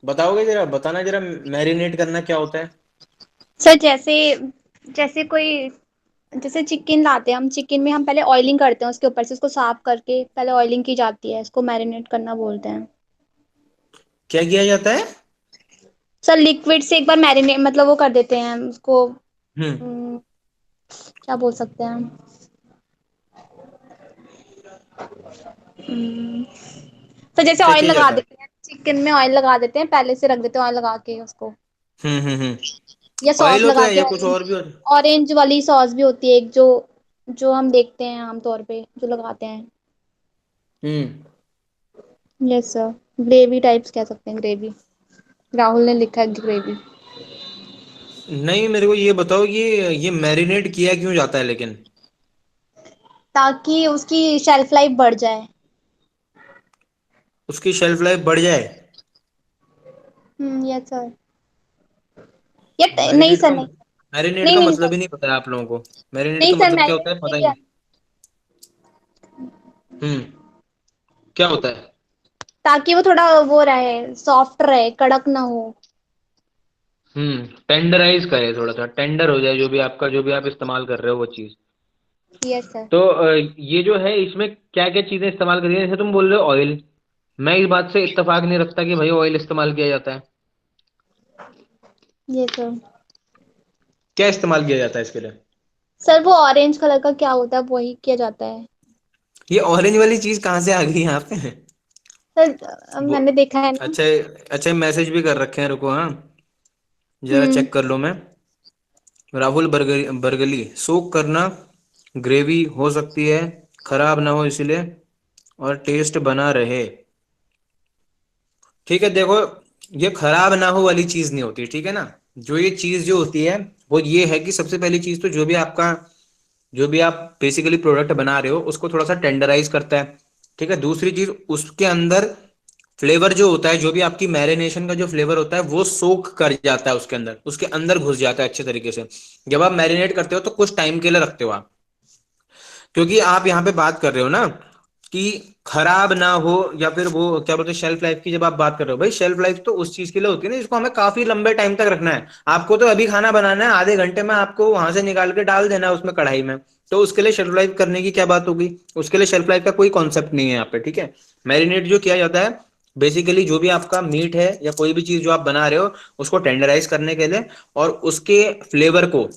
बताओगे जरा, बताना जरा, मैरिनेट करना क्या होता है? सर जैसे जैसे कोई जैसे चिकन लाते हैं हम, चिकन में हम पहले ऑयलिंग करते हैं, उसके ऊपर से उसको साफ करके पहले ऑयलिंग की जाती है, इसको मैरिनेट करना बोलते हैं। क्या किया जाता है? सर लिक्विड से एक बार मैरिनेट मतलब वो कर देते हैं उसको। हम्म। हम्म, क्या बोल सकते हैं हम। हम्म, तो जैसे क्या ऑयल किया लगा जाता है? देते हैं, चिकन में ऑयल लगा देते हैं, पहले से रख देते हैं ऑयल लगा के उसको, या ऑयल सॉस होता लगा है के। या कुछ ऑरेंज और भी होता ऑरेंज वाली सॉस भी होती है एक, जो जो हम देखते हैं आमतौर पे जो लगाते हैं। है? हम्म। यस सर, ग्रेवी टाइप्स कह सकते हैं, ग्रेवी। राहुल ने लिखा है ग्रेवी। नहीं, मेरे को ये बताओ, ये मैरिनेट किया क्यों जाता है लेकिन? ताकि उसकी शेल्फ लाइफ बढ़ जाए। उसकी शेल्फ लाइफ बढ़ जाए? Yes sir. ये नहीं मैरिनेट सर, का नहीं। मैरिनेट नहीं का नहीं मतलब सर। ही नहीं पता है आप लोगों को? मैरिनेट नहीं का सर, मतलब क्या होता मैरिनेट है, के पता ही लिए। नहीं? हम्म। क्या होता है? ताकि वो थोड़ा वो रहे, सॉफ्ट रहे, कड़क ना हो। टेंडराइज करे, थोड़ा सा टेंडर हो जाए, जो भी आप इस्तेमाल कर रहे हो वो चीज। Yes sir. तो ये जो है, इसमें क्या क्या चीजें इस्तेमाल करी हैं? जैसे तुम बोल रहे हो ऑयल, मैं इस बात से इत्तेफाक नहीं रखता कि भाई ऑयल इस्तेमाल किया जाता है। Yes sir. क्या इस्तेमाल किया जाता है इसके लिए? सर वो ऑरेंज कलर का क्या होता है, वही किया जाता है। ये ऑरेंज वाली चीज कहाँ से आ गई यहाँ पे? सर वो मैंने देखा है ना। अच्छा, अच्छा मैसेज भी कर रखे हैं, रुको हाँ, जरा हम्म। चेक कर लो मैं। राहुल बरगली, सोक करना, ग्रेवी हो सकती है, खराब ना हो इसलिए, और टेस्ट बना रहे। ठीक है, देखो, ये खराब ना हो वाली चीज नहीं होती, ठीक है ना। जो ये चीज जो होती है, वो ये है कि सबसे पहली चीज तो जो भी आप बेसिकली प्रोडक्ट बना रहे हो उसको थोड़ा सा टेंडराइज करता है। ठीक है, दूसरी चीज उसके अंदर फ्लेवर जो होता है, जो भी आपकी मैरिनेशन का जो फ्लेवर होता है वो सोक कर जाता है उसके अंदर घुस जाता है अच्छे तरीके से। जब आप मैरिनेट करते हो तो कुछ टाइम के लिए रखते हो आप, क्योंकि आप यहाँ पे बात कर रहे हो ना कि खराब ना हो, या फिर वो क्या बोलते हैं शेल्फ लाइफ की, जब आप बात कर रहे हो भाई, शेल्फ लाइफ तो उस चीज के लिए होती है ना जिसको हमें काफी लंबे टाइम तक रखना है। आपको तो अभी खाना बनाना है, आधे घंटे में आपको वहां से निकाल के डाल देना है उसमें कढ़ाई में, तो उसके लिए शेल्फ लाइफ करने की क्या बात होगी? उसके लिए शेल्फ लाइफ का कोई कॉन्सेप्ट नहीं है यहाँ पे, ठीक है। मैरिनेट जो किया जाता है, बेसिकली जो भी आपका मीट है या कोई भी चीज जो आप बना रहे हो, उसको टेंडराइज करने के लिए और उसके फ्लेवर को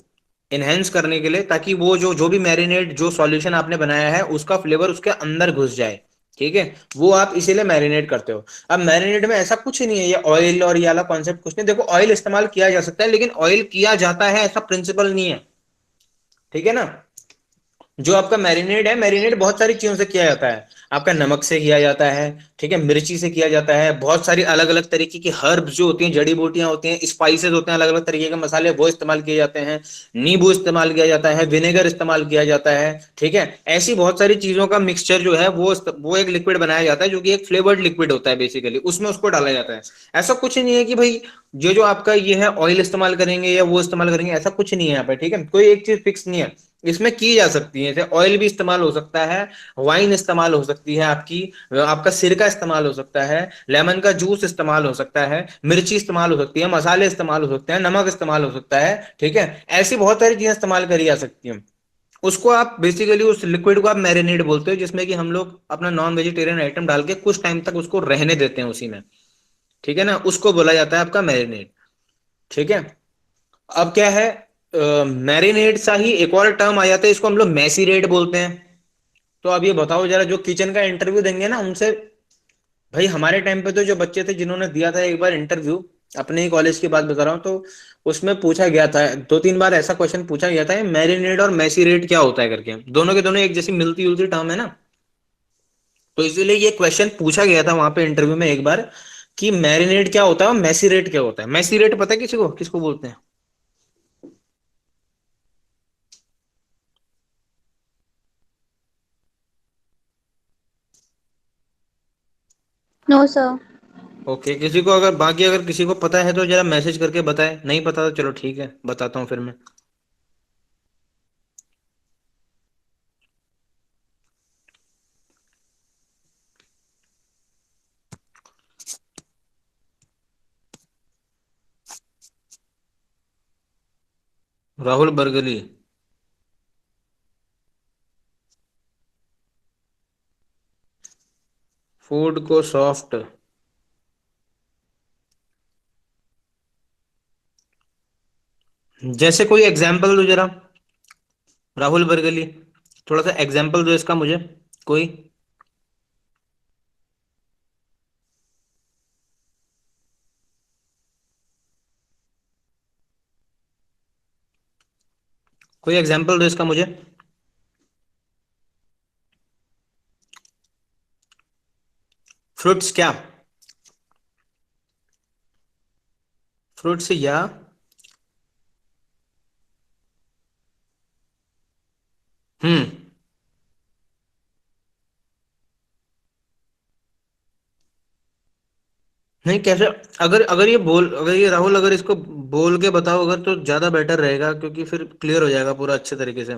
इनहेंस करने के लिए, ताकि वो जो जो भी मैरिनेट जो सॉल्यूशन आपने बनाया है उसका फ्लेवर उसके अंदर घुस जाए। ठीक है, वो आप इसीलिए मैरिनेट करते हो। अब मैरिनेट में ऐसा कुछ नहीं है, ये ऑयल और ये वाला कॉन्सेप्ट कुछ नहीं। देखो, ऑयल इस्तेमाल किया जा सकता है, लेकिन ऑयल किया जाता है ऐसा प्रिंसिपल नहीं है, ठीक है ना। जो आपका मैरिनेट है, मैरिनेट बहुत सारी चीजों से किया जाता है। आपका नमक से किया जाता है, ठीक है, मिर्ची से किया जाता है, बहुत सारी अलग अलग तरीके की हर्ब्स जो होती हैं, जड़ी बूटियां होती हैं, स्पाइसेस होते हैं, अलग अलग तरीके के मसाले वो इस्तेमाल किए जाते हैं। नींबू इस्तेमाल किया जाता है, विनेगर इस्तेमाल किया जाता है, ठीक है। ऐसी बहुत सारी चीजों का मिक्सचर जो है वो एक लिक्विड बनाया जाता है, जो कि एक फ्लेवर्ड लिक्विड होता है बेसिकली, उसमें उसको डाला जाता है। ऐसा कुछ नहीं है कि भाई जो आपका ये है ऑयल इस्तेमाल करेंगे या वो इस्तेमाल करेंगे, ऐसा कुछ नहीं है यहाँ पे, ठीक है। कोई एक चीज फिक्स नहीं है, इसमें की जा सकती है। जैसे ऑयल भी इस्तेमाल हो सकता है, वाइन इस्तेमाल हो सकती है आपकी, आपका सिरका इस्तेमाल हो सकता है, लेमन का जूस इस्तेमाल हो सकता है, मिर्ची इस्तेमाल हो सकती है, मसाले इस्तेमाल हो सकते हैं, नमक इस्तेमाल हो सकता है, ठीक है। ऐसी बहुत सारी चीजें इस्तेमाल करी जा सकती हैं। उसको आप बेसिकली उस लिक्विड को आप मैरिनेट बोलते हो, जिसमें कि हम लोग अपना नॉन वेजिटेरियन आइटम डाल के कुछ टाइम तक उसको रहने देते हैं उसी में, ठीक है ना, उसको बोला जाता है आपका मैरिनेट, ठीक है। अब क्या है, मैरिनेट सा ही एक और टर्म आ जाता है, इसको हम लोग मैसीरेट बोलते हैं। तो अब ये बताओ जरा, जो किचन का इंटरव्यू देंगे ना उनसे, भाई हमारे टाइम पे तो जो बच्चे थे जिन्होंने दिया था एक बार इंटरव्यू, अपने ही कॉलेज की बात बता रहा हूँ, तो उसमें पूछा गया था, दो तीन बार ऐसा क्वेश्चन पूछा गया था, मैरिनेट और मैसीरेट क्या होता है करके, दोनों के दोनों एक जैसी मिलती जुलती टर्म है ना। तो इसीलिए ये क्वेश्चन पूछा गया था वहां पे इंटरव्यू में एक बार, कि मैरिनेट क्या होता है और मैसीरेट क्या होता है। मैसीरेट पता है किसी को, किसको बोलते हैं? No sir. ओके, किसी को अगर बाकी अगर किसी को पता है तो जरा मैसेज करके बताए, नहीं पता तो चलो ठीक है, बताता हूँ फिर मैं। राहुल बरगली। फूड को सॉफ्ट, जैसे कोई एग्जाम्पल दो जरा, राहुल बरगली, थोड़ा सा एग्जाम्पल दो इसका मुझे, कोई कोई एग्जाम्पल दो इसका मुझे। फ्रूट्स क्या? फ्रूट्स या? हम्म। नहीं कैसे? अगर ये राहुल, अगर इसको बोल के बताओ अगर, तो ज्यादा बेटर रहेगा, क्योंकि फिर क्लियर हो जाएगा पूरा अच्छे तरीके से।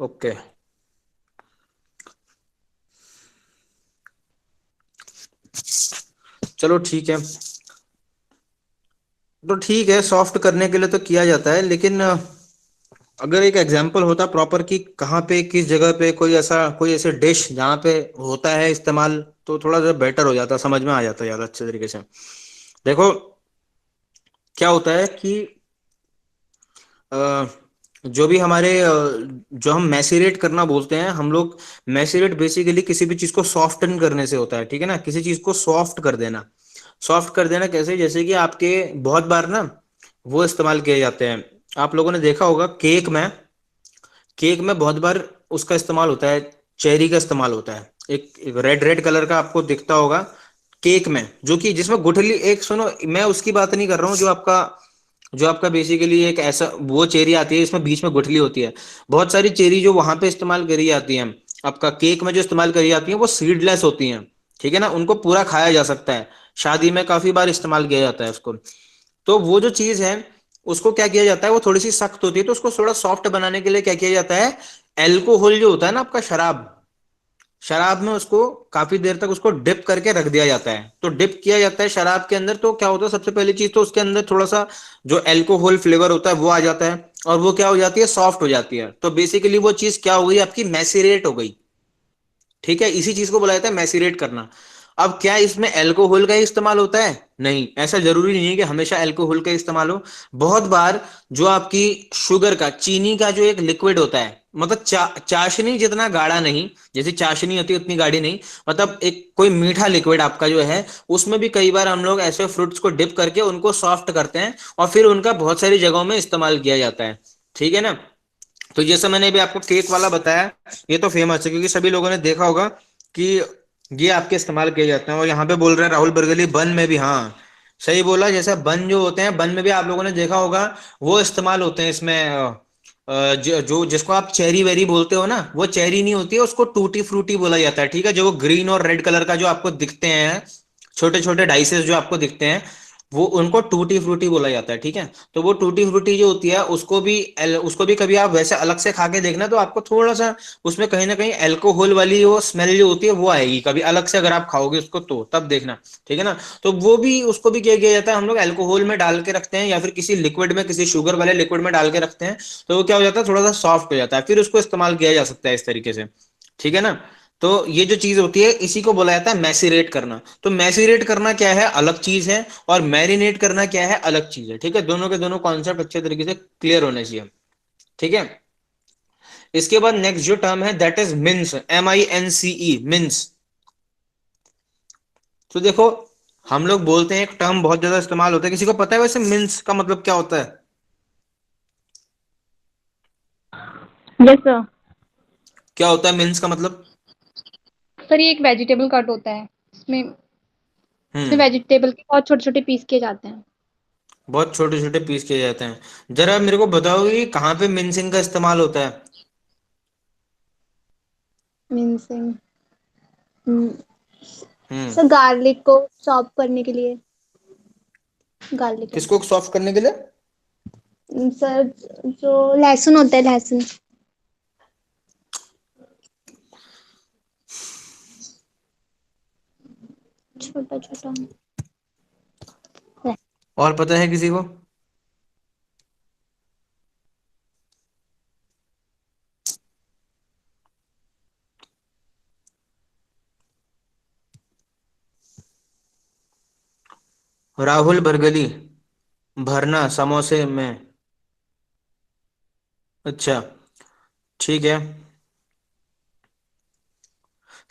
ओके। चलो ठीक है। तो ठीक है, सॉफ्ट करने के लिए तो किया जाता है, लेकिन अगर एक एग्जाम्पल होता प्रॉपर कि कहाँ पे किस जगह पे कोई ऐसे डिश जहाँ पे होता है इस्तेमाल, तो थोड़ा सा बेटर हो जाता, समझ में आ जाता ज़्यादा अच्छे तरीके से। देखो, क्या होता है कि अ, जो भी जो हम मैसिरेट करना बोलते हैं हम लोग, मैसिरेट बेसिकली किसी भी चीज़ को सॉफ्टन करने से होता है, ठीक है ना, किसी चीज़ को सॉफ्ट कर देना। सॉफ्ट कर देना कैसे? जैसे कि आपके बहुत बार ना वो इस्तेमाल किए जाते हैं, आप लोगों ने देखा होगा केक में बहुत बार उसका इस्तेमाल होता है, चेरी का इस्तेमाल होता है, एक रेड रेड कलर का आपको दिखता होगा केक में, जो कि जिसमें गुठली, एक सुनो, मैं उसकी बात नहीं कर रहा हूँ, जो आपका बेसिकली एक ऐसा वो चेरी आती है इसमें बीच में गुठली होती है। बहुत सारी चेरी जो वहां पे इस्तेमाल करी जाती है, आपका केक में जो इस्तेमाल करी जाती है वो सीडलेस होती हैं, ठीक है ना, उनको पूरा खाया जा सकता है। शादी में काफी बार इस्तेमाल किया जाता है उसको। तो वो जो चीज है, उसको क्या किया जाता है, वो थोड़ी सी सख्त होती है, तो उसको थोड़ा सॉफ्ट बनाने के लिए क्या किया जाता है, एल्कोहल जो होता है ना आपका, शराब, शराब में उसको काफी देर तक उसको डिप करके रख दिया जाता है। तो डिप किया जाता है शराब के अंदर, तो क्या होता है, सबसे पहली चीज तो उसके अंदर थोड़ा सा जो एल्कोहल फ्लेवर होता है वो आ जाता है, और वो क्या हो जाती है, सॉफ्ट हो जाती है। तो बेसिकली वो चीज क्या हो गई, आपकी मैसिरेट हो गई। ठीक है, इसी चीज को बोला जाता है मैसिरेट करना। अब क्या इसमें अल्कोहल का ही इस्तेमाल होता है? नहीं, ऐसा जरूरी नहीं है कि हमेशा अल्कोहल का इस्तेमाल हो। बहुत बार जो आपकी शुगर का, चीनी का जो एक लिक्विड होता है, मतलब चाशनी जितना गाढ़ा नहीं, जैसे चाशनी होती है उतनी गाढ़ी नहीं, मतलब एक कोई मीठा लिक्विड आपका जो है, उसमें भी कई बार हम लोग ऐसे फ्रूट्स को डिप करके उनको सॉफ्ट करते हैं, और फिर उनका बहुत सारी जगहों में इस्तेमाल किया जाता है। ठीक है ना? तो जैसे मैंने अभी आपको केक वाला बताया, ये तो फेमस है क्योंकि सभी लोगों ने देखा होगा कि ये आपके इस्तेमाल किए जाते हैं। और यहाँ पे बोल रहे हैं राहुल बरगली, बन में भी, हाँ सही बोला, जैसे बन जो होते हैं, बन में भी आप लोगों ने देखा होगा वो इस्तेमाल होते हैं इसमें। जो जिसको आप चेरी वेरी बोलते हो ना, वो चेरी नहीं होती है, उसको टूटी फ्रूटी बोला जाता है, ठीक है, जो वो ग्रीन और रेड कलर का जो आपको दिखते हैं, छोटे छोटे डाइसेस जो आपको दिखते हैं, वो उनको टूटी फ्रूटी बोला जाता है, ठीक है। तो वो टूटी फ्रूटी जो होती है, उसको भी कभी आप वैसे अलग से खा के देखना, तो आपको थोड़ा सा उसमें कहीं ना कहीं अल्कोहल वाली वो स्मेल जो होती है वो आएगी, कभी अलग से अगर आप खाओगे उसको तो तब देखना। ठीक है ना? तो वो भी, उसको भी क्या किया जाता है, हम लोग अल्कोहल में डाल के रखते हैं, या फिर किसी लिक्विड में, किसी शुगर वाले लिक्विड में डाल के रखते हैं, तो वो क्या हो जाता है, थोड़ा सा सॉफ्ट हो जाता है, फिर उसको इस्तेमाल किया जा सकता है इस तरीके से। ठीक है ना? तो ये जो चीज होती है इसी को बोला जाता है मैसिरेट करना। तो मैसिरेट करना क्या है, अलग चीज है, और मैरिनेट करना क्या है, अलग चीज है। ठीक है, दोनों के दोनों कॉन्सेप्ट अच्छे तरीके से क्लियर होने चाहिए। ठीक है। इसके बाद नेक्स्ट जो टर्म है that is mince, MINCE, mince. तो देखो, हम लोग बोलते हैं, एक टर्म बहुत ज्यादा इस्तेमाल होता है, किसी को पता है वैसे मिन्स का मतलब क्या होता है? Yes sir. क्या होता है मिन्स का मतलब? सर ये एक वेजिटेबल कट होता है, इसमें इसमें हम्म। वेजिटेबल के बहुत छोटे छोटे पीस किए जाते हैं। बहुत छोटे छोटे पीस किए जाते हैं। जरा मेरे को बताओगे कि कहाँ पे मिन्सिंग का इस्तेमाल होता है? मिन्सिंग, हम्म। सर गार्लिक को चॉप करने के लिए, गार्लिक है। किसको सॉफ्ट करने के लिए? सर जो लहसुन होता है, लहसुन छोटा छोटा। और पता है किसी को? राहुल बरगली, भरना समोसे में। अच्छा, ठीक है।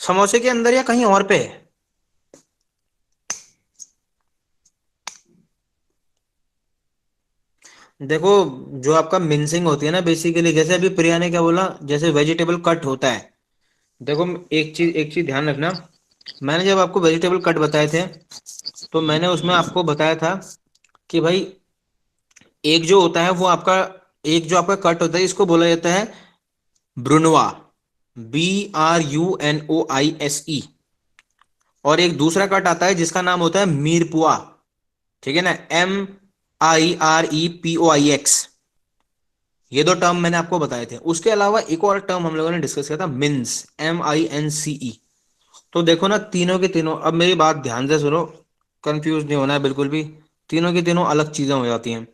समोसे के अंदर या कहीं और पे? देखो, जो आपका मिन्सिंग होती है ना बेसिकली, जैसे अभी प्रिया ने क्या बोला, जैसे वेजिटेबल कट होता है। देखो, एक चीज ध्यान रखना। मैंने जब आपको वेजिटेबल कट बताए थे, तो मैंने उसमें आपको बताया था कि भाई, एक जो होता है वो आपका, एक जो आपका कट होता है इसको बोला जाता है ब्रुनवा, BRUNOISE। और एक दूसरा कट आता है जिसका नाम होता है मीरपुआ, ठीक है ना, MIREPOIX। ये दो टर्म मैंने आपको बताए थे। उसके अलावा एक और टर्म हम लोगों ने डिस्कस किया था, मिन्स, MINCE। तो देखो ना, तीनों के तीनों, अब मेरी बात ध्यान से सुनो, कंफ्यूज नहीं होना है बिल्कुल भी। तीनों की तीनों अलग चीजें हो जाती हैं।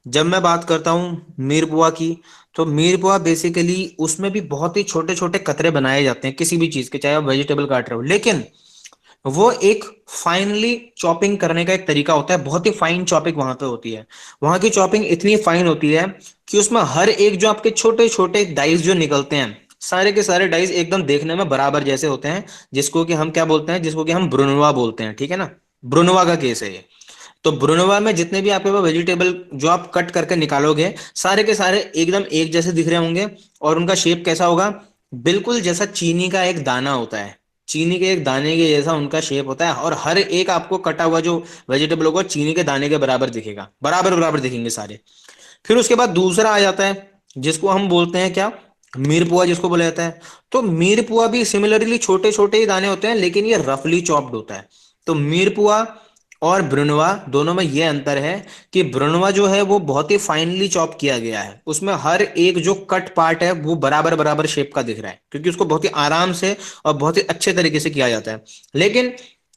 जब मैं बात करता हूँ मीरपुआ की, तो मीरपुआ बेसिकली उसमें भी बहुत ही छोटे छोटे कतरे बनाए जाते हैं किसी भी चीज के, चाहे आप वेजिटेबल काट रहे हो, लेकिन वो एक फाइनली चॉपिंग करने का एक तरीका होता है, बहुत ही फाइन चॉपिंग वहां पे होती है। वहां की चॉपिंग इतनी फाइन होती है कि उसमें हर एक जो आपके छोटे छोटे डाइस जो निकलते हैं, सारे के सारे डाइस एकदम देखने में बराबर जैसे होते हैं, जिसको कि हम क्या बोलते हैं, जिसको कि हम ब्रुनवा बोलते हैं, ठीक है ना। ब्रुनवा का केस है ये। तो ब्रुनवा में जितने भी आपके पास वेजिटेबल जो आप कट करके निकालोगे, सारे के सारे एकदम एक जैसे दिख रहे होंगे। और उनका शेप कैसा होगा? बिल्कुल जैसा चीनी का एक दाना होता है, चीनी के एक दाने के जैसा उनका शेप होता है। और हर एक आपको कटा हुआ जो वेजिटेबल होगा चीनी के दाने के बराबर दिखेगा, बराबर बराबर दिखेंगे सारे। फिर उसके बाद दूसरा आ जाता है जिसको हम बोलते हैं क्या, मीरपुआ जिसको बोला जाता है। तो मीरपुआ भी सिमिलरली छोटे छोटे ही दाने होते हैं, लेकिन ये रफली चॉप्ड होता है। तो मीरपुआ और ब्रुनवा दोनों में ये अंतर है कि ब्रुनवा जो है वो बहुत ही फाइनली चॉप किया गया है, उसमें हर एक जो कट पार्ट है वो बराबर बराबर शेप का दिख रहा है, क्योंकि उसको बहुत ही आराम से और बहुत ही अच्छे तरीके से किया जाता है। लेकिन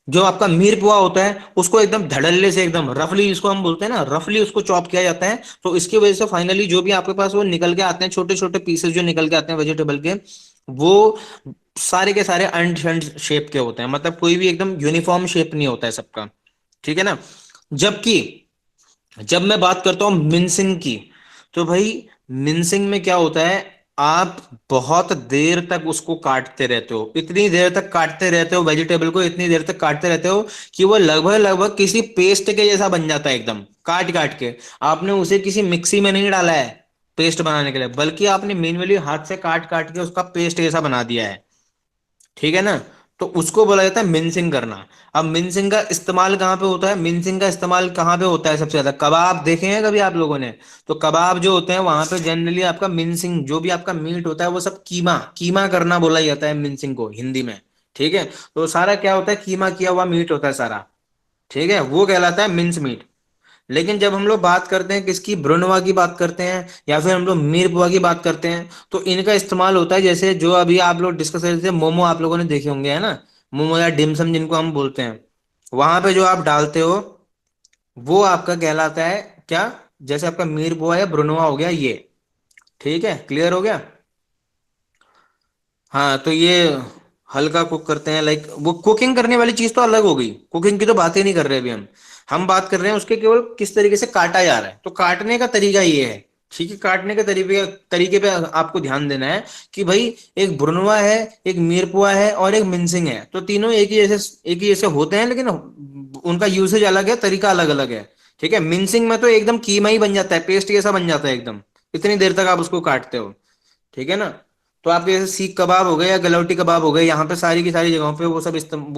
जो आपका मीर पुआ होता है उसको एकदम धड़ल्ले से, एकदम रफली, इसको हम बोलते हैं ना, रफली उसको चॉप किया जाता है। तो इसकी वजह से फाइनली जो भी आपके पास वो निकल के आते हैं, छोटे छोटे पीसेस जो निकल के आते हैं वेजिटेबल के, वो सारे के सारे अनशेप्ड शेप के होते हैं, मतलब कोई भी एकदम यूनिफॉर्म शेप नहीं होता है सबका, ठीक है ना। जबकि जब मैं बात करता हूं मिनसिंग की, तो भाई मिनसिंग में क्या होता है, आप बहुत देर तक उसको काटते रहते हो, इतनी देर तक काटते रहते हो वेजिटेबल को, इतनी देर तक काटते रहते हो कि वो लगभग लगभग किसी पेस्ट के जैसा बन जाता है, एकदम काट काट के। आपने उसे किसी मिक्सी में नहीं डाला है पेस्ट बनाने के लिए, बल्कि आपने मैन्युअली हाथ से काट काट के उसका पेस्ट जैसा बना दिया है, ठीक है ना। तो उसको बोला जाता है मिनसिंग करना। अब मिनसिंग का इस्तेमाल कहाँ पे होता है, मिनसिंग का इस्तेमाल कहाँ पे होता है सबसे ज्यादा? कबाब देखे हैं कभी आप लोगों ने? तो कबाब जो होते हैं वहां पे जनरली आपका मिनसिंग, जो भी आपका मीट होता है वो सब कीमा कीमा करना बोला जाता है मिनसिंग को हिंदी में, ठीक है। तो सारा क्या होता है, कीमा किया हुआ मीट होता है सारा, ठीक है, वो कहलाता है मिंस मीट। लेकिन जब हम लोग बात करते हैं किसकी, ब्रुनवा की बात करते हैं, या फिर हम लोग मीरपुआ की बात करते हैं, तो इनका इस्तेमाल होता है जैसे जो अभी आप लोग डिस्कस कर रहे थे, मोमो आप लोगों ने देखे होंगे, है ना, मोमो या डिमसम जिनको हम बोलते हैं, वहां पे जो आप डालते हो वो आपका कहलाता है क्या, जैसे आपका मीरपुआ या ब्रुनवा हो गया ये, ठीक है, क्लियर हो गया। हाँ, तो ये हल्का कुक करते हैं, लाइक वो कुकिंग करने वाली चीज तो अलग हो गई, कुकिंग की तो बात ही नहीं कर रहे अभी हम बात कर रहे हैं उसके केवल किस तरीके से काटा जा रहा है। तो काटने का तरीका ये है, ठीक है, काटने के तरीके तरीके पे आपको ध्यान देना है कि भाई एक भुनवा है, एक मीरपुआ है और एक मिंसिंग है, तो तीनों एक ही जैसे होते हैं, लेकिन उनका यूसेज अलग है, तरीका अलग अलग है, ठीक है। मिंसिंग में तो एकदम कीमा ही बन जाता है, पेस्ट जैसा बन जाता है एकदम, इतनी देर तक आप उसको काटते हो, ठीक है ना। तो आपके जैसे सीख कबाब हो गए या गलौटी कबाब हो गए, यहाँ पे सारी की सारी जगहों पे वो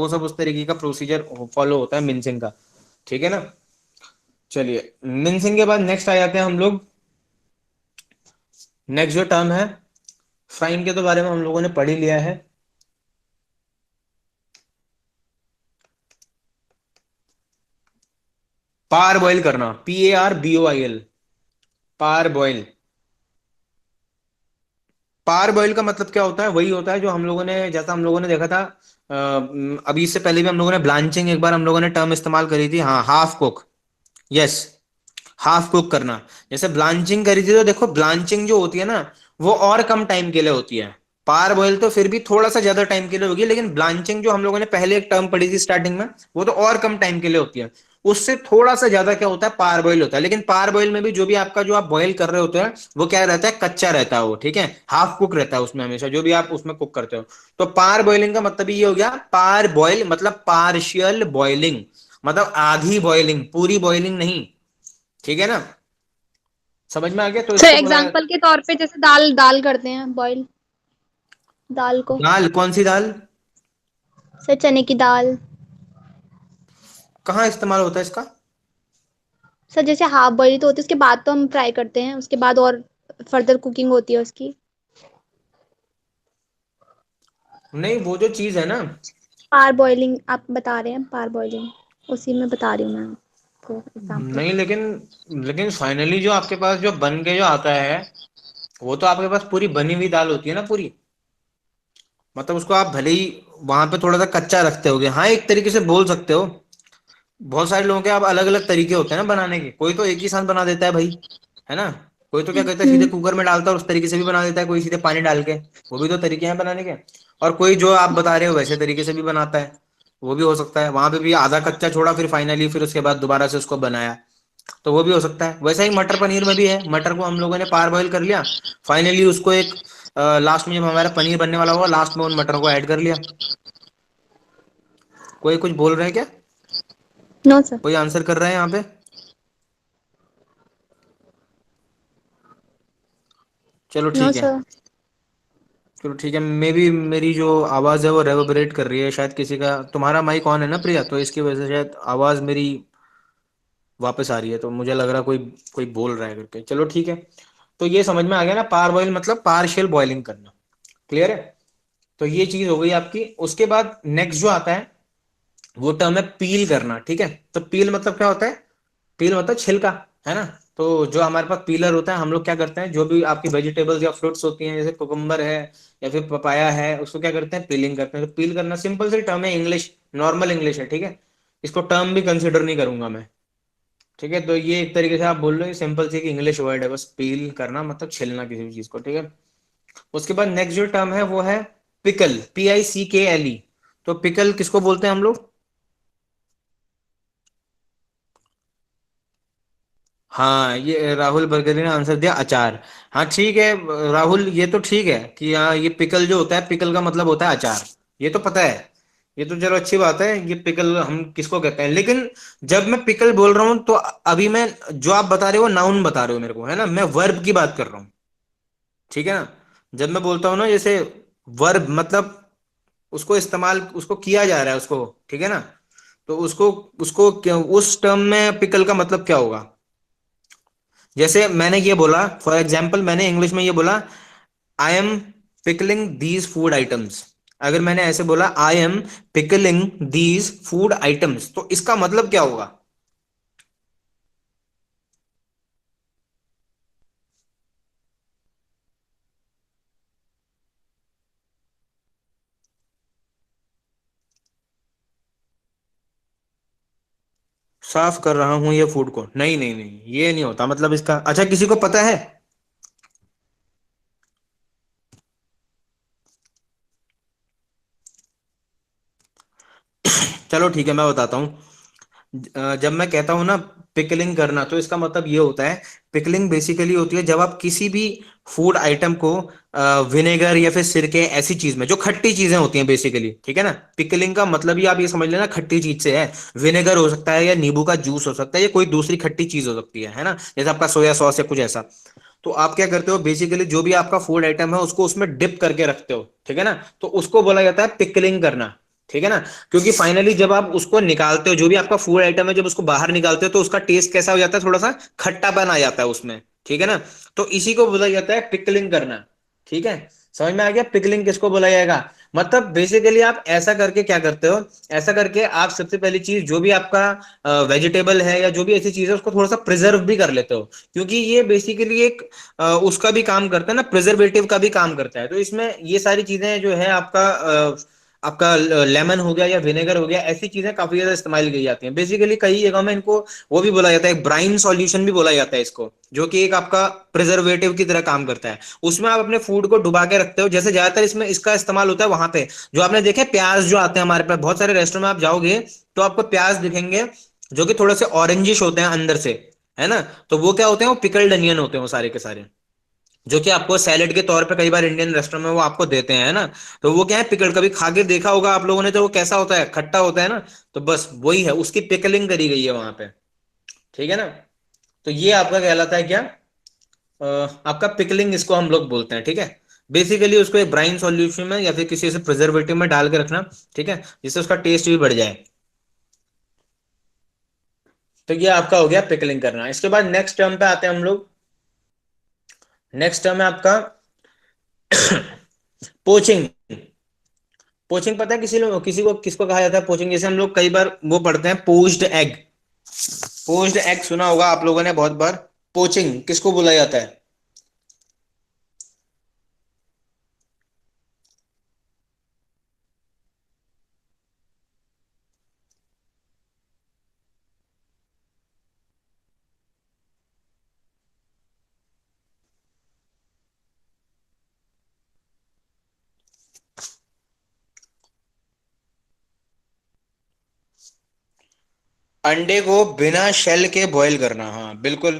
सब उस तरीके का प्रोसीजर फॉलो होता है मिनसिंग का, ठीक है ना। चलिए, मिनसिंग के बाद नेक्स्ट आ जाते हैं हम लोग, नेक्स्ट जो टर्म है फ्राइंग के तो बारे में हम लोगों ने पढ़ ही लिया है। पार बॉईल करना, PARBOIL, पार बॉईल। पार बॉईल का मतलब क्या होता है, वही होता है जो हम लोगों ने, जैसा हम लोगों ने देखा था अभी इससे पहले भी हम लोगों ने ब्लांचिंग एक बार हम लोगों ने टर्म इस्तेमाल करी थी, हाँ, half cook, yes, half cook करना। जैसे ब्लांचिंग करी थी, तो देखो ब्लांचिंग जो होती है ना, वो और कम टाइम के लिए होती है। पार बॉयल तो फिर भी थोड़ा सा ज्यादा टाइम के लिए होगी, लेकिन ब्लांचिंग जो हम लोगों ने पहले एक टर्म पढ़ी थी स्टार्टिंग में, वो तो और कम टाइम के लिए होती है। उससे थोड़ा सा ज्यादा क्या होता है, पार बॉईल होता है। लेकिन पार बॉईल में भी जो भी आपका जो आप बॉईल कर रहे होते हैं वो क्या रहता है, कच्चा रहता है वो, ठीक है, हाफ कुक रहता है उसमें हमेशा जो भी आप उसमें कुक करते हो। तो पार बॉइलिंग का मतलब ये हो गया, पार बॉईल मतलब पार्शियल बॉइलिंग, मतलब आधी बॉइलिंग, पूरी बॉइलिंग नहीं, ठीक है ना, समझ में आ गया? तो सर इसको बोला एग्जांपल के तौर पे जैसे दाल दाल करते हैं बॉईल, दाल को। दाल, कौन सी दाल? सर चने की दाल। कहाँ इस्तेमाल होता है इसका? सर जैसे हाफ बॉईल तो होती है, उसके बाद तो हम फ्राई करते हैं, उसके बाद और फर्दर कुकिंग होती है उसकी। नहीं, वो जो चीज है ना, पार बॉइलिंग आप बता रहे हैं, पार बॉइलिंग उसी में बता रही हूँ मैं आपको एग्जांपल। नहीं, लेकिन लेकिन फाइनली जो आपके पास जो बन के जो आता है, वो तो आपके पास पूरी बनी हुई दाल होती है ना पूरी। मतलब उसको आप भले ही वहां पे थोड़ा सा कच्चा रखते होगे, हाँ एक तरीके से बोल सकते हो। बहुत सारे लोगों के आप अलग अलग तरीके होते हैं ना बनाने के, कोई तो एक ही साथ बना देता है भाई, है ना। कोई तो क्या करता है, सीधे हम्म। कुकर में डालता है और उस तरीके से भी बना देता है, कोई सीधे पानी डाल के, वो भी तो तरीके हैं बनाने के। और कोई जो आप बता रहे हो वैसे तरीके से भी बनाता है, वो भी हो सकता है। वहां पे भी आधा कच्चा छोड़ा, फिर फाइनली फिर उसके बाद दोबारा से उसको बनाया, तो वो भी हो सकता है। वैसा ही मटर पनीर में भी है, मटर को हम लोगों ने पार बॉईल कर लिया, फाइनली उसको एक लास्ट में जब हमारा पनीर बनने वाला होगा, लास्ट में उन मटरों को ऐड कर लिया। कोई कुछ बोल रहे हैं क्या? No sir. कोई आंसर कर रहा है यहाँ पे? चलो नो ठीक है। सर। चलो ठीक है, मे भी मेरी जो आवाज़ है वो रेवर्बरेट कर रही है शायद, किसी का तुम्हारा माइक ऑन है ना प्रिया, तो इसकी वजह से शायद आवाज़ मेरी वापस आ रही है, तो मुझे लग रहा कोई कोई बोल रहा है करके। चलो ठीक है, तो ये समझ में आ गया ना, पार बॉईल मतलब पार्शियल बॉइलिंग करना। क्लियर है? तो ये चीज हो गई आपकी। उसके बाद नेक्स्ट जो आता है वो टर्म है पील करना, ठीक है। तो पील मतलब क्या होता है? पील मतलब छिलका, है ना। तो जो हमारे पास पीलर होता है, हम लोग क्या करते हैं, जो भी आपकी वेजिटेबल्स या फ्रूट्स होती हैं, जैसे कुकुम्बर है या फिर पपाया है, उसको क्या करते हैं, पीलिंग करते हैं। तो पील करना सिंपल सी टर्म है, इंग्लिश, नॉर्मल इंग्लिश है, ठीक है। इसको टर्म भी कंसिडर नहीं करूंगा मैं, ठीक है। तो ये एक तरीके से आप बोल रहे हो, सिंपल सी इंग्लिश वर्ड है, बस पील करना मतलब छिलना किसी भी चीज को, ठीक है। उसके बाद नेक्स्ट जो टर्म है वो है पिकल, PICKLE। तो पिकल किसको बोलते हैं हम लोग? हाँ, ये राहुल बर्गरी ने आंसर दिया, अचार। हाँ ठीक है राहुल, ये तो ठीक है कि हाँ ये पिकल जो होता है, पिकल का मतलब होता है अचार, ये तो पता है। ये तो चलो अच्छी बात है, ये पिकल हम किसको कहते हैं। लेकिन जब मैं पिकल बोल रहा हूं तो अभी मैं, जो आप बता रहे हो नाउन बता रहे हो मेरे को, है ना, मैं वर्ब की बात कर रहा हूँ, ठीक है ना। जब मैं बोलता हूँ ना जैसे वर्ब मतलब उसको इस्तेमाल, उसको किया जा रहा है उसको, ठीक है ना। तो उसको उसको उस टर्म में पिकल का मतलब क्या होगा? जैसे मैंने ये बोला, फॉर एग्जाम्पल मैंने इंग्लिश में ये बोला, I am pickling these food items. अगर मैंने ऐसे बोला I am pickling these food items, तो इसका मतलब क्या होगा? साफ कर रहा हूं ये फूड को, नहीं नहीं नहीं, ये नहीं होता मतलब इसका। अच्छा, किसी को पता है? चलो ठीक है, मैं बताता हूँ। जब मैं कहता हूं ना पिकलिंग करना, तो इसका मतलब ये होता है, पिकलिंग बेसिकली होती है जब आप किसी भी फूड आइटम को विनेगर या फिर सिरके ऐसी चीज में, जो खट्टी चीजें होती हैं बेसिकली, ठीक है ना। पिकलिंग का मतलब ही आप ये समझ लेना खट्टी चीज से है। विनेगर हो सकता है या नींबू का जूस हो सकता है या कोई दूसरी खट्टी चीज हो सकती है ना, जैसे आपका सोया सॉस या कुछ ऐसा। तो आप क्या करते हो, बेसिकली जो भी आपका फूड आइटम है उसको उसमें डिप करके रखते हो, ठीक है ना। तो उसको बोला जाता है पिकलिंग करना, ठीक है ना। क्योंकि फाइनली जब आप उसको निकालते हो, जो भी आपका फूड आइटम है, जब उसको बाहर निकालते हो तो उसका टेस्ट कैसा हो जाता है, थोड़ा सा खट्टापन आ जाता है उसमें, ठीक है ना। तो इसी को बोला जाता है पिकलिंग करना, ठीक है। समझ में आ गया पिकलिंग किसको बोला जाएगा? मतलब बेसिकली आप ऐसा करके क्या करते हो, ऐसा करके आप सबसे पहली चीज, जो भी आपका वेजिटेबल है या जो भी ऐसी चीज है, उसको थोड़ा सा प्रिजर्व भी कर लेते हो। क्योंकि ये बेसिकली एक उसका भी काम करता है ना, प्रिजर्वेटिव का भी काम करता है। तो इसमें ये सारी चीजें जो है आपका लेमन हो गया या विनेगर हो गया, ऐसी चीजें काफी ज्यादा इस्तेमाल की जाती हैं। बेसिकली कई जगह में इनको वो भी बोला जाता है, ब्राइन सॉल्यूशन भी बोला जाता है इसको, जो कि एक आपका प्रिजर्वेटिव की तरह काम करता है। उसमें आप अपने फूड को डुबा के रखते हो, जैसे ज्यादातर इसमें इसका इस्तेमाल होता है वहां पे, जो आपने देखे प्याज जो आते हैं हमारे पास, बहुत सारे रेस्टोरेंट में आप जाओगे तो आपको प्याज दिखेंगे जो कि थोड़े से ऑरेंजिश होते हैं अंदर से, है ना। तो वो क्या होते हैं, वो पिकल्ड अनियन होते हैं वो सारे के सारे, जो कि आपको सैलेड के तौर पे कई बार इंडियन रेस्टोरेंट में वो आपको देते हैं, है ना। तो वो क्या है, पिकल, कभी खा के देखा होगा आप लोगों ने, तो वो कैसा होता है, खट्टा होता है ना। तो बस वही है, उसकी पिकलिंग करी गई है वहां पे, ठीक है ना। तो ये आपका कहलाता है क्या, आपका पिकलिंग इसको हम लोग बोलते हैं, ठीक है। बेसिकली उसको एक ब्राइन सॉल्यूशन में या फिर किसी ऐसे प्रिजर्वेटिव में डाल के रखना, ठीक है, जिससे उसका टेस्ट भी बढ़ जाए। तो ये आपका हो गया पिकलिंग करना। इसके बाद नेक्स्ट टर्म पे आते हैं हम लोग। नेक्स्ट टर्म है आपका पोचिंग। पोचिंग पता है किसी को किसको कहा जाता है पोचिंग, जैसे हम लोग कई बार वो पढ़ते हैं पोच्ड एग। पोच्ड एग सुना होगा आप लोगों ने बहुत बार। पोचिंग किसको बोला जाता है? अंडे को बिना शेल के बॉईल करना, हाँ बिल्कुल।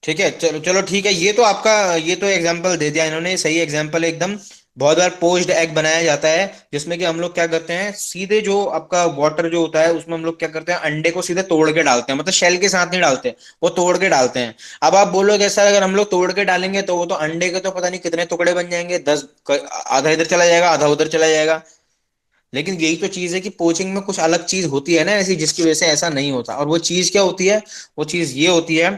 ठीक है, चलो चलो ठीक है, ये तो आपका, ये तो एग्जाम्पल दे दिया इन्होंने, सही एग्जाम्पल एकदम। बहुत बार पोच्ड एग बनाया जाता है, जिसमें कि हम लोग क्या करते हैं, सीधे जो आपका वाटर जो होता है उसमें हम लोग क्या करते हैं, अंडे को सीधे तोड़ के डालते हैं, मतलब शेल के साथ नहीं डालते, वो तोड़ के डालते हैं। अब आप बोलोगे सर अगर हम लोग तोड़ के डालेंगे तो वो तो अंडे के तो पता नहीं कितने टुकड़े बन जाएंगे, आधा इधर चला जाएगा आधा उधर चला जाएगा। लेकिन यही तो चीज है कि पोचिंग में कुछ अलग चीज होती है ना ऐसी, जिसकी वजह से ऐसा नहीं होता। और वो चीज क्या होती है, वो चीज ये होती है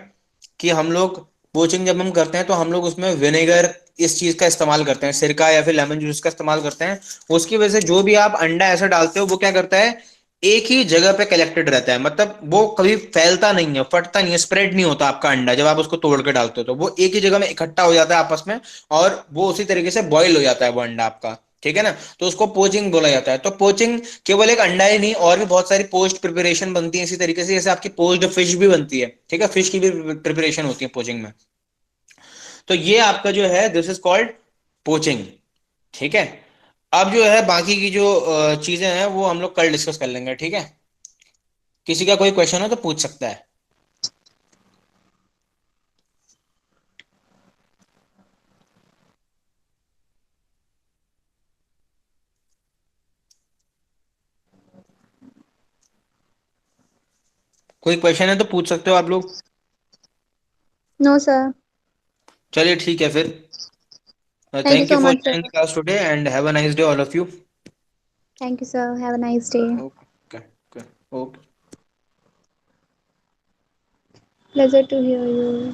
कि हम लोग पोचिंग जब हम करते हैं तो हम लोग उसमें विनेगर, इस चीज का इस्तेमाल करते हैं, सिरका या फिर लेमन जूस का इस्तेमाल करते हैं। उसकी वजह से जो भी आप अंडा ऐसा डालते हो वो क्या करता है, एक ही जगह पे कलेक्टेड रहता है, मतलब वो कभी फैलता नहीं है, फटता नहीं है, स्प्रेड नहीं होता आपका अंडा। जब आप उसको तोड़ के डालते हो तो वो एक ही जगह में इकट्ठा हो जाता है आपस में, और वो उसी तरीके से बॉईल हो जाता है वो अंडा आपका, ठीक है ना। तो उसको पोचिंग बोला जाता है। तो पोचिंग केवल एक अंडा ही नहीं, और भी बहुत सारी पोस्ट प्रिपरेशन बनती है इसी तरीके से, जैसे आपकी पोच्ड फिश भी बनती है, ठीक है, फिश की भी प्रिपरेशन होती है पोचिंग में। तो ये आपका जो है दिस इज कॉल्ड पोचिंग, ठीक है। अब जो है बाकी की जो चीजें हैं वो हम लोग कल डिस्कस कर लेंगे, ठीक है। किसी का कोई क्वेश्चन हो तो पूछ सकता है। कोई क्वेश्चन है तो पूछ सकते हो आप लोग। No sir. चलिए ठीक है फिर। Thank you thank you so for much joining sir. Class today and have a nice day all of you. Thank you sir, have a nice day. Okay okay okay. Pleasure to hear you.